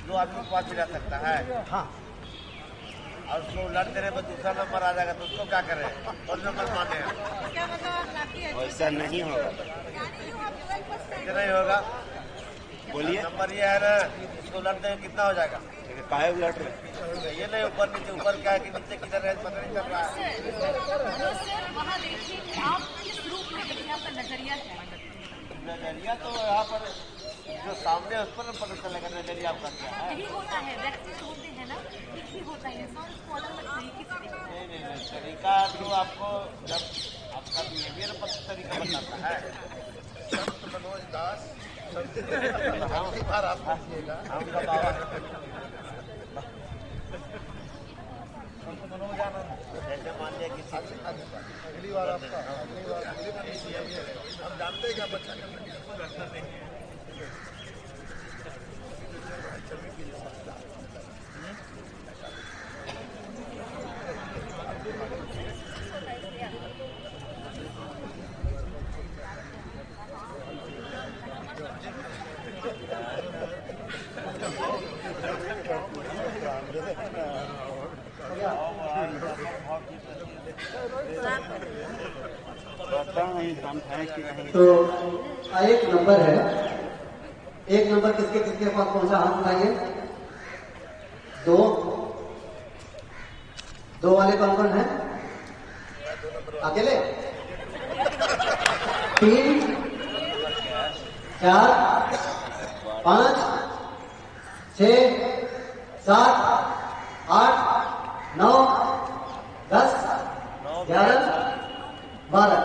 2 आदमी के पास भी रह सकता है। हाँ, और उसको उलट देने पर दूसरा नंबर आ जाएगा तो उसको क्या करें? और नंबर माने ऐसा नहीं होगा। ऐसे नहीं होगा। बोलिए। नंबर ये है ना, इसको उलट देंगे कितना हो जाएगा? काहे उलट रहे? ये नहीं ऊपर नीचे, ऊपर क्या है कि नीचे किधर है पता नहीं चल रहा है। वहाँ देखिए कि आप किस रूप में देखिए, आपका नजरिया क्या है? नजरिया तो यहाँ पर जो सामने है उस पर पता चलेगा नजरिया आपका क्या है। यही होता है, व्यक्ति जो होते हैं ना, एक ही होता है इंसान, उसको अलग अलग तरीके से देखता है। नहीं, तरीका तो आपको जब आपका बिहेवियर पर तरीका बताता है। मनोज दास जैसे मान लिया किसी अगली बार आपका हम जानते हैं क्या बच्चा करना नहीं है। तो एक नंबर है, एक नंबर किसके किसके पास पहुंचा? हाथ उठाइए। 2 वाले कौन कौन है? अकेले? 3, 4, 5, 6, 7, 8, 9, 10, 11, 12।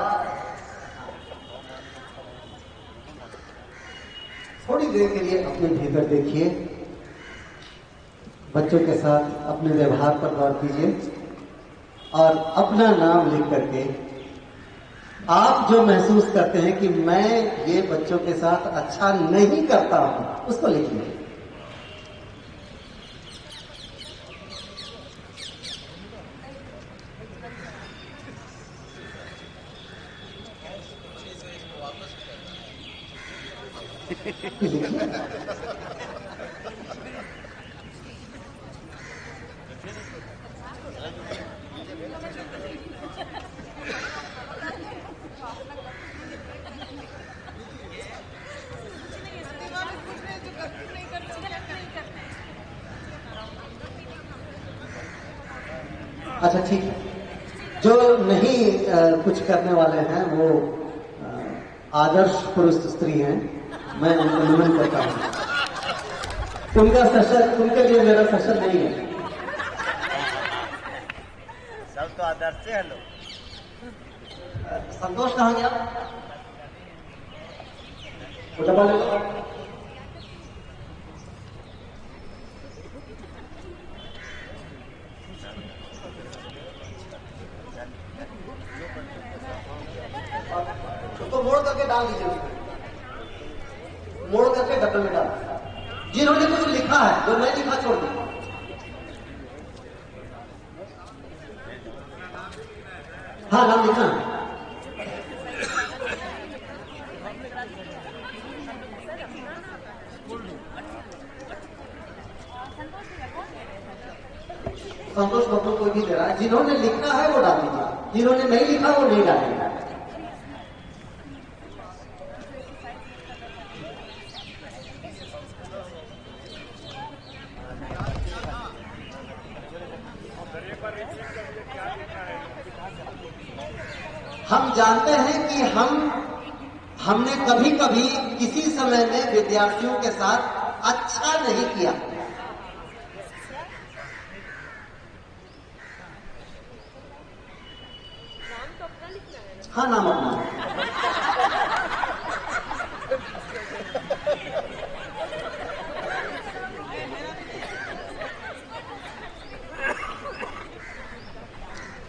थोड़ी देर के लिए अपने भीतर देखिए, बच्चों के साथ अपने व्यवहार पर गौर कीजिए और अपना नाम लिख करके आप जो महसूस करते हैं कि मैं ये बच्चों के साथ अच्छा नहीं करता हूं, उसको लिखिए। अच्छा ठीक है, जो नहीं कुछ करने वाले हैं वो आदर्श पुरुष स्त्री हैं, मैं उनको नमन करता हूं। उनका सेशन, उनके लिए मेरा सेशन नहीं है। सब तो आदर्श है लोग। संतोष कहाँ गया? वो डब्बा ले लो। डाल दीजिए, मोड़ करके डब्बे में डाल। जिन्होंने कुछ लिखा है, जो नहीं लिखा छोड़ दीजिए। हाँ, नाम लिखना है। संतोष बब्बू कोई नहीं दे रहा है, जिन्होंने लिखा है वो डाल दीजिए, जिन्होंने नहीं लिखा वो नहीं डालेंगे। हम जानते हैं कि हमने कभी कभी किसी समय में विद्यार्थियों के साथ अच्छा नहीं किया। हाँ, नाम अपना।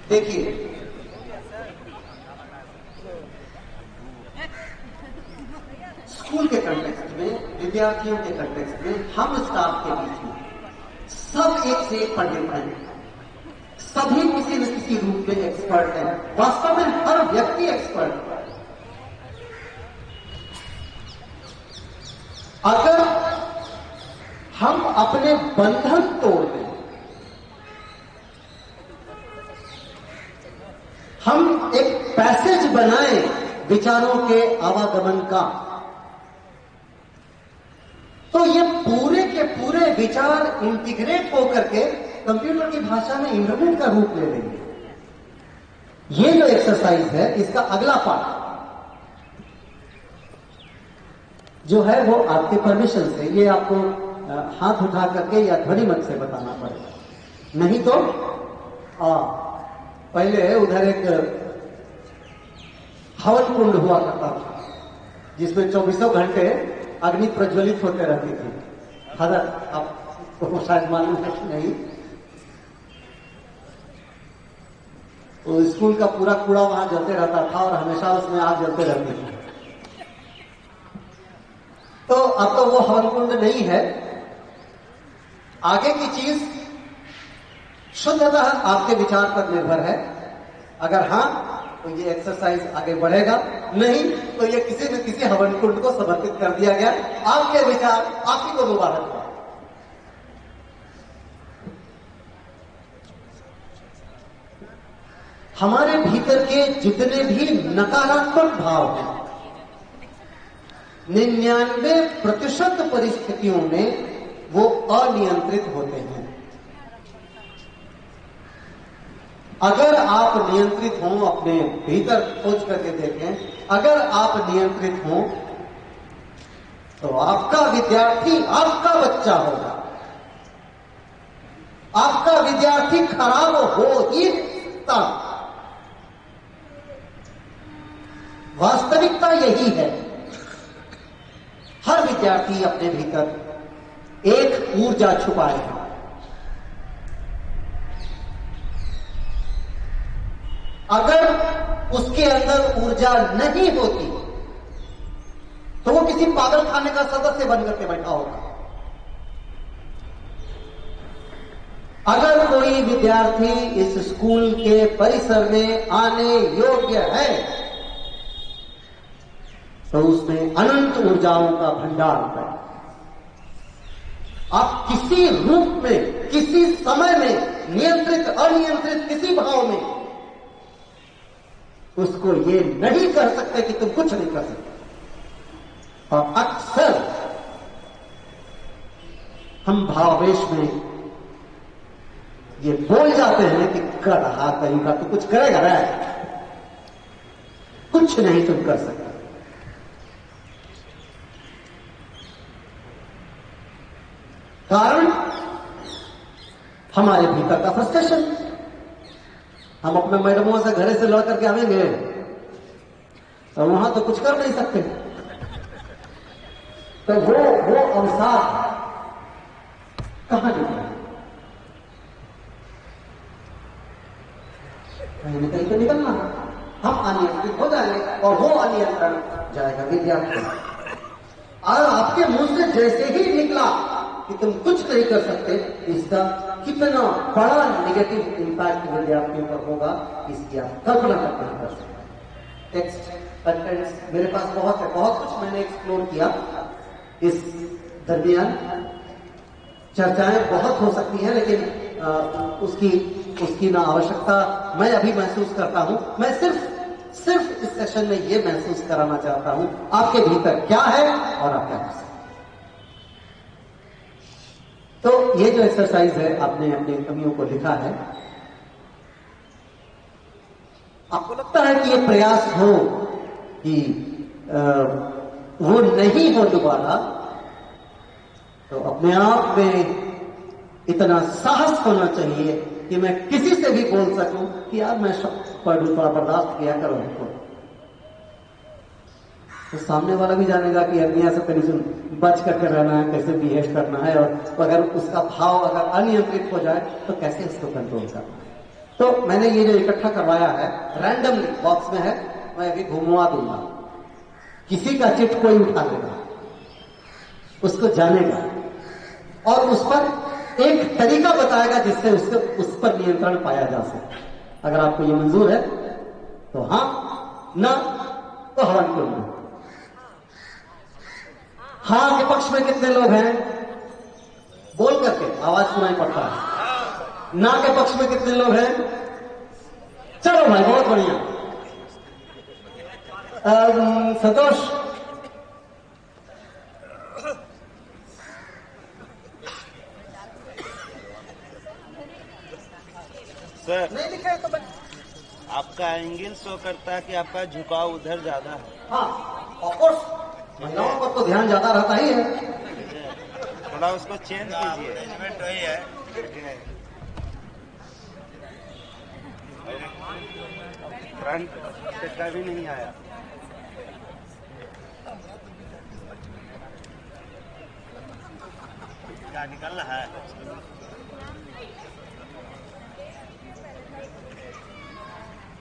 देखिए, स्कूल के कंटेक्स्ट में, विद्यार्थियों के कंटेक्स्ट में, हम स्टाफ के बीच में सब एक से एक पढ़े हैं, सभी किसी न किसी रूप में एक्सपर्ट हैं। वास्तव में हर व्यक्ति एक्सपर्ट है। अगर हम अपने बंधन तोड़ दें, हम एक पैसेज बनाएं विचारों के आवागमन का, तो ये पूरे के पूरे विचार इंटीग्रेट होकर के कंप्यूटर की भाषा में इंटरनेट का रूप ले लेंगे। ये जो एक्सरसाइज है, इसका अगला पार्ट जो है वो आपके परमिशन से, ये आपको हाथ उठा करके या ध्वनि मत से बताना पड़ेगा, नहीं तो पहले उधर एक हवन कुंड हुआ करता था जिसमें 24 घंटे अग्नि प्रज्वलित होते रहती थी। हजरत आपको शायद मालूम है कि नहीं, तो स्कूल का पूरा कूड़ा वहां जलते रहता था और हमेशा उसमें आग जलते रहती थी। तो अब तो वो हवन कुंड नहीं है। आगे की चीज शुद्धतः आपके विचार पर निर्भर है। अगर हाँ तो ये एक्सरसाइज आगे बढ़ेगा, नहीं तो ये किसी न किसी हवन कुंड को समर्पित कर दिया गया। आपके विचार आप ही को मुबारक हो। हमारे भीतर के जितने भी नकारात्मक भाव हैं, 99% परिस्थितियों में वो अनियंत्रित होते हैं। अगर आप नियंत्रित हों, अपने भीतर खोज करके देखें, अगर आप नियंत्रित हों तो आपका विद्यार्थी आपका बच्चा होगा। आपका विद्यार्थी खराब हो ही सकता। वास्तविकता यही है। हर विद्यार्थी अपने भीतर एक ऊर्जा छुपाए है। अगर उसके अंदर ऊर्जा नहीं होती तो वो किसी पागल खाने का सदस्य बनकर के बैठा होगा। अगर कोई विद्यार्थी इस स्कूल के परिसर में आने योग्य है तो उसमें अनंत ऊर्जाओं का भंडार है। आप किसी रूप में, किसी समय में, नियंत्रित अनियंत्रित किसी भाव में उसको ये नहीं कह सकते कि तुम कुछ नहीं कर सकते। और अक्सर हम भावावेश में ये बोल जाते हैं कि कर रहा करूंगा तो कुछ करेगा ना, कुछ नहीं तुम कर सकते। कारण हमारे भीतर का फ्रस्ट्रेशन। हम अपने मैडमों से घरे से लड़ करके आवेंगे तो वहां तो कुछ कर नहीं सकते। तो वो अवसाद कहां निकला? कहीं न कहीं तो निकलना। हम अनियंत्रित हो जाएंगे। और वो अनियंत्रण जाएगा विद्यार्थी। और आपके मुंह से जैसे ही निकला कि तुम कुछ नहीं कर सकते, इसका कितना बड़ा नेगेटिव इंपैक्ट विद्यार्थियों पर होगा, इसकी आप कल्पना करते नहीं कर सकते। टेक्स्ट कंटेंट्स मेरे पास बहुत है, बहुत कुछ मैंने एक्सप्लोर किया। इस दरमियान चर्चाएं बहुत हो सकती हैं, लेकिन उसकी ना आवश्यकता मैं अभी महसूस करता हूं। मैं सिर्फ इस सेशन में ये महसूस कराना चाहता हूं आपके भीतर क्या है और आप क्या कर सकते हैं। तो ये जो एक्सरसाइज है, आपने अपनी कमियों को लिखा है। आपको लगता है कि ये प्रयास हो कि वो नहीं हो दोबारा, तो अपने आप में इतना साहस होना चाहिए कि मैं किसी से भी बोल सकूं कि यार मैं पढ़ूं, थोड़ा बर्दाश्त किया करो हमको। तो सामने वाला भी जानेगा कि अग्निया से कहीं बच करके रहना है, कैसे बिहेव करना है, और अगर उसका भाव अगर अनियंत्रित हो जाए तो कैसे उसको कंट्रोल करना है। तो मैंने ये जो इकट्ठा करवाया है, रैंडमली बॉक्स में है, मैं अभी घुमवा दूंगा। किसी का चिट कोई उठा लेगा, उसको जानेगा और उस पर एक तरीका बताएगा जिससे उस पर नियंत्रण पाया जा सके। अगर आपको ये मंजूर है तो हाँ, ना तो हवन करूंगा। हाँ के पक्ष में कितने लोग हैं? बोल करके आवाज सुनाई पड़ता है। ना के पक्ष में कितने लोग हैं? चलो भाई, बहुत बढ़िया। संतोष, सर नहीं लिखा है तो आपका एंगल शो करता है कि आपका झुकाव उधर ज्यादा है। हाँ, ऑफ कोर्स महिलाओं पर तो ध्यान ज्यादा रहता ही है। थोड़ा उसको चेंज कीजिए। मैनेजमेंट वही है। फ्रंट से कभी नहीं आया। क्या निकलना है?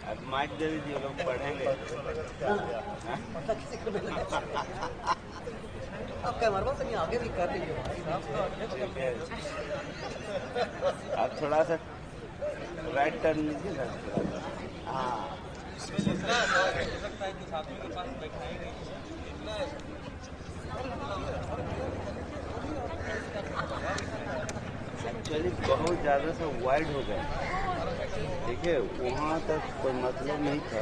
अब माइक दे दीजिए, लोग पढ़ेंगे। आप कैमरा से नहीं आगे भी कर लीजिए। आप थोड़ा सा राइट टर्न लीजिए ना। हाँ, एक्चुअली बहुत ज्यादा से वाइड हो गए। देखिए, वहाँ तक कोई मतलब नहीं था।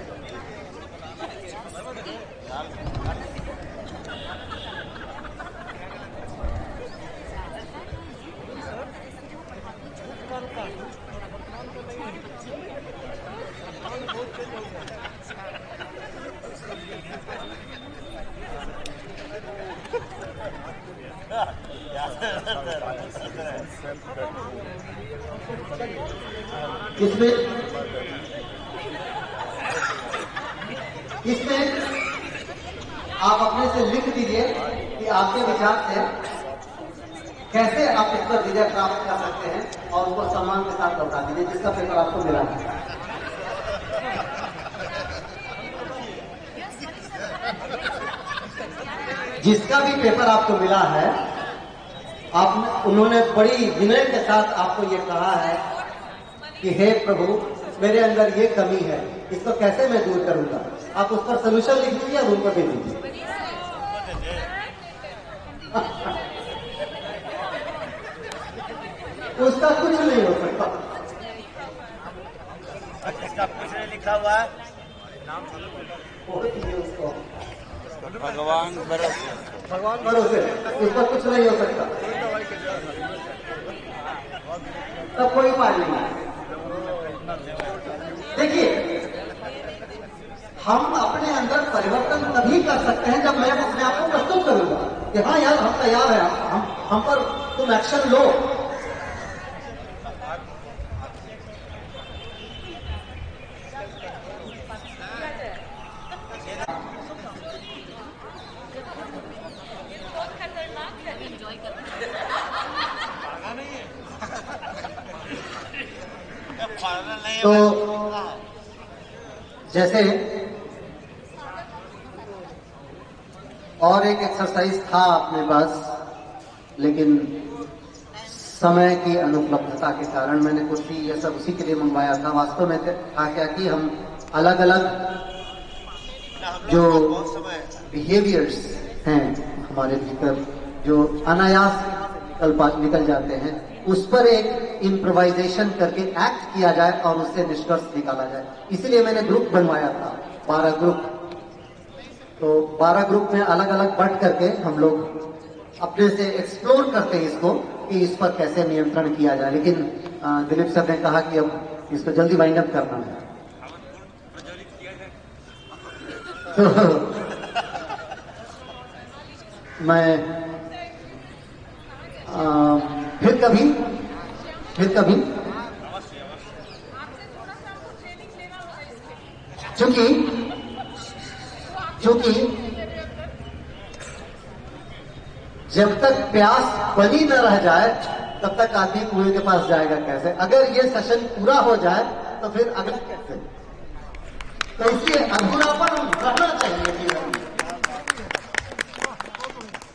इसमें आप अपने से लिख दीजिए कि आपके विचार से कैसे आप इस पर विजय प्राप्त कर सकते हैं और उसको सम्मान के साथ लौटा दीजिए, जिसका पेपर आपको मिला है। जिसका भी पेपर आपको मिला है, उन्होंने बड़ी विनय के साथ आपको ये कहा है कि हे प्रभु, मेरे अंदर ये कमी है, इसको कैसे मैं दूर करूंगा। आप उस पर सोल्यूशन लिख दीजिए और उनको दे दीजिए। उसका कुछ नहीं हो सकता। इसका कुछ नहीं लिखा हुआ है। उसको भगवान भरोसे, भगवान भरोसे, उसका कुछ नहीं हो सकता। तब कोई उपाय नहीं है। देखिए, हम अपने अंदर परिवर्तन तभी कर सकते हैं जब मैं अपने आप को प्रस्तुत करूंगा कि हाँ यार, हम तैयार हैं, हम पर तुम एक्शन लो। तो जैसे और एक एक्सरसाइज था अपने पास, लेकिन समय की अनुपलब्धता के कारण मैंने कुर्सी ये सब उसी के लिए मंगवाया था। वास्तव में था क्या कि हम अलग अलग जो बिहेवियर्स हैं हमारे भीतर जो अनायास निकल जाते हैं, उस पर एक इम्प्रोवाइजेशन करके एक्ट किया जाए और उससे निष्कर्ष निकाला जाए। इसलिए मैंने ग्रुप बनवाया था, 12 ग्रुप। तो 12 ग्रुप में अलग अलग बढ़ करके हम लोग अपने से एक्सप्लोर करते हैं इसको कि इस पर कैसे नियंत्रण किया जाए। लेकिन दिलीप सर ने कहा कि अब इसको जल्दी वाइंड अप करना है। तो मैं फिर कभी क्योंकि जब तक प्यास बनी न रह जाए तब तक आदमी कुएं के पास जाएगा कैसे? अगर ये सेशन पूरा हो जाए तो फिर अगला कैसे? तो इसलिए अधूरापन रहना चाहिए जीवन में,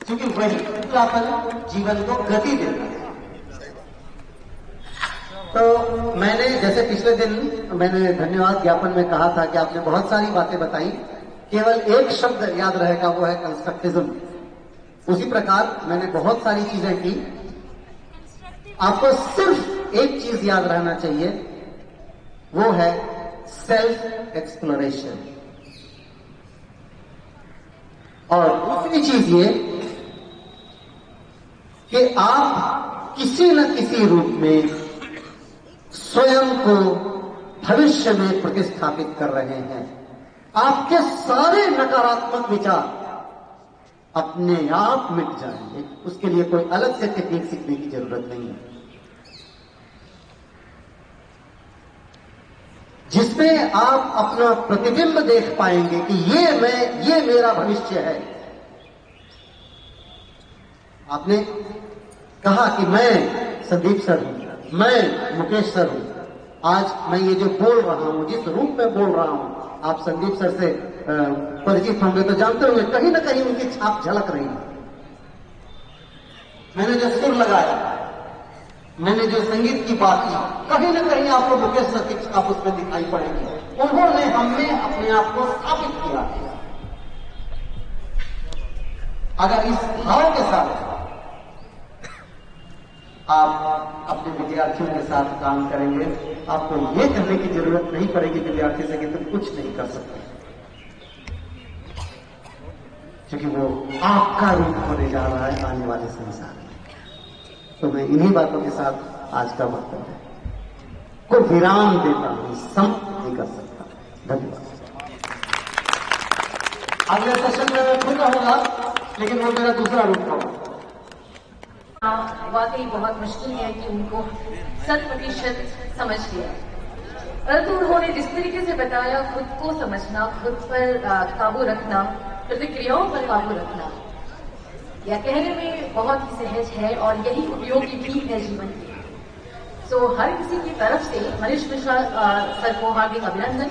क्योंकि वही अधूरापन जीवन को गति देता है। तो मैंने जैसे पिछले दिन मैंने धन्यवाद ज्ञापन में कहा था कि आपने बहुत सारी बातें बताई, केवल एक शब्द याद रहेगा, वो है कंस्ट्रक्टिज्म। उसी प्रकार मैंने बहुत सारी चीजें की। आपको सिर्फ एक चीज याद रहना चाहिए, वो है सेल्फ एक्सप्लोरेशन। और दूसरी चीज ये कि आप किसी न किसी रूप में स्वयं को भविष्य में प्रतिस्थापित कर रहे हैं। आपके सारे नकारात्मक विचार अपने आप मिट जाएंगे, उसके लिए कोई अलग से टेक्निक सीखने की जरूरत नहीं है। जिसमें आप अपना प्रतिबिंब देख पाएंगे कि ये मेरा भविष्य है। आपने कहा कि मैं संदीप सर हूं, मैं मुकेश सर हूं। आज मैं ये जो बोल रहा हूं, जिस रूप में बोल रहा हूं, आप संदीप सर से परिचित होंगे तो जानते होंगे, कहीं ना कहीं उनकी छाप झलक रही है। मैंने जो सुर लगाया, मैंने जो संगीत की बात की, कहीं ना कहीं आपको मुकेश सर की छाप उसमें दिखाई पड़ेगी। उन्होंने हमें अपने आप को स्थापित किया। अगर इस भाव के साथ आप अपने विद्यार्थियों के साथ काम करेंगे, आपको ये कहने की जरूरत नहीं पड़ेगी विद्यार्थी से कि तुम कुछ नहीं कर सकते, क्योंकि वो आपका रूप होने जा रहा है आने वाले संसार में। तो मैं इन्हीं बातों के साथ आज का वक्तव्य को विराम देता हूं, समाप्त नहीं कर सकता। धन्यवाद। अगले सेशन में मैं फिर रहूंगा, लेकिन वो मेरा दूसरा रूप होगा। वाकई बहुत मुश्किल है कि उनको 100% समझ लिया, परंतु उन्होंने जिस तरीके से बताया, खुद को समझना, खुद पर काबू रखना, प्रतिक्रियाओं पर काबू रखना, यह कहने में बहुत ही सहज है और यही उपयोगी भी है जीवन के। सो हर किसी की तरफ से मनीष मिश्रा सर को हार्दिक अभिनंदन।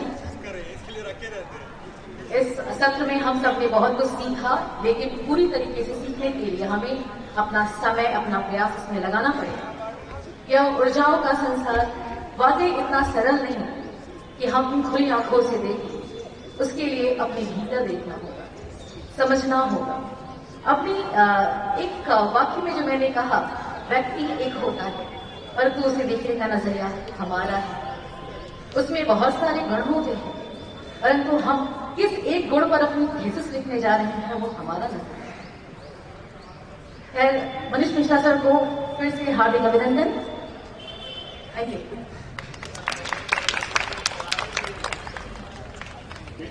इस सत्र में हम सब ने बहुत कुछ सीखा, लेकिन पूरी तरीके से सीखने के लिए हमें अपना समय, अपना प्रयास इसमें लगाना पड़ेगा। यह ऊर्जाओं का संसार वाकई इतना सरल नहीं कि हम खुली आंखों से देखें। उसके लिए अपने भीतर देखना होगा, समझना होगा। अपनी एक वाक्य में जो मैंने कहा, व्यक्ति एक होता है परंतु उसे देखने का नजरिया हमारा है। उसमें बहुत सारे गुण होते हैं, परंतु हम किस एक गुण पर अपनी थीसिस लिखने जा रहे हैं, वो हमारा नजरिया है। मनीष मिश्रा सर को फिर से हार्दिक अभिनंदन। Thank you.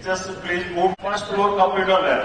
Just please move first floor computer lab.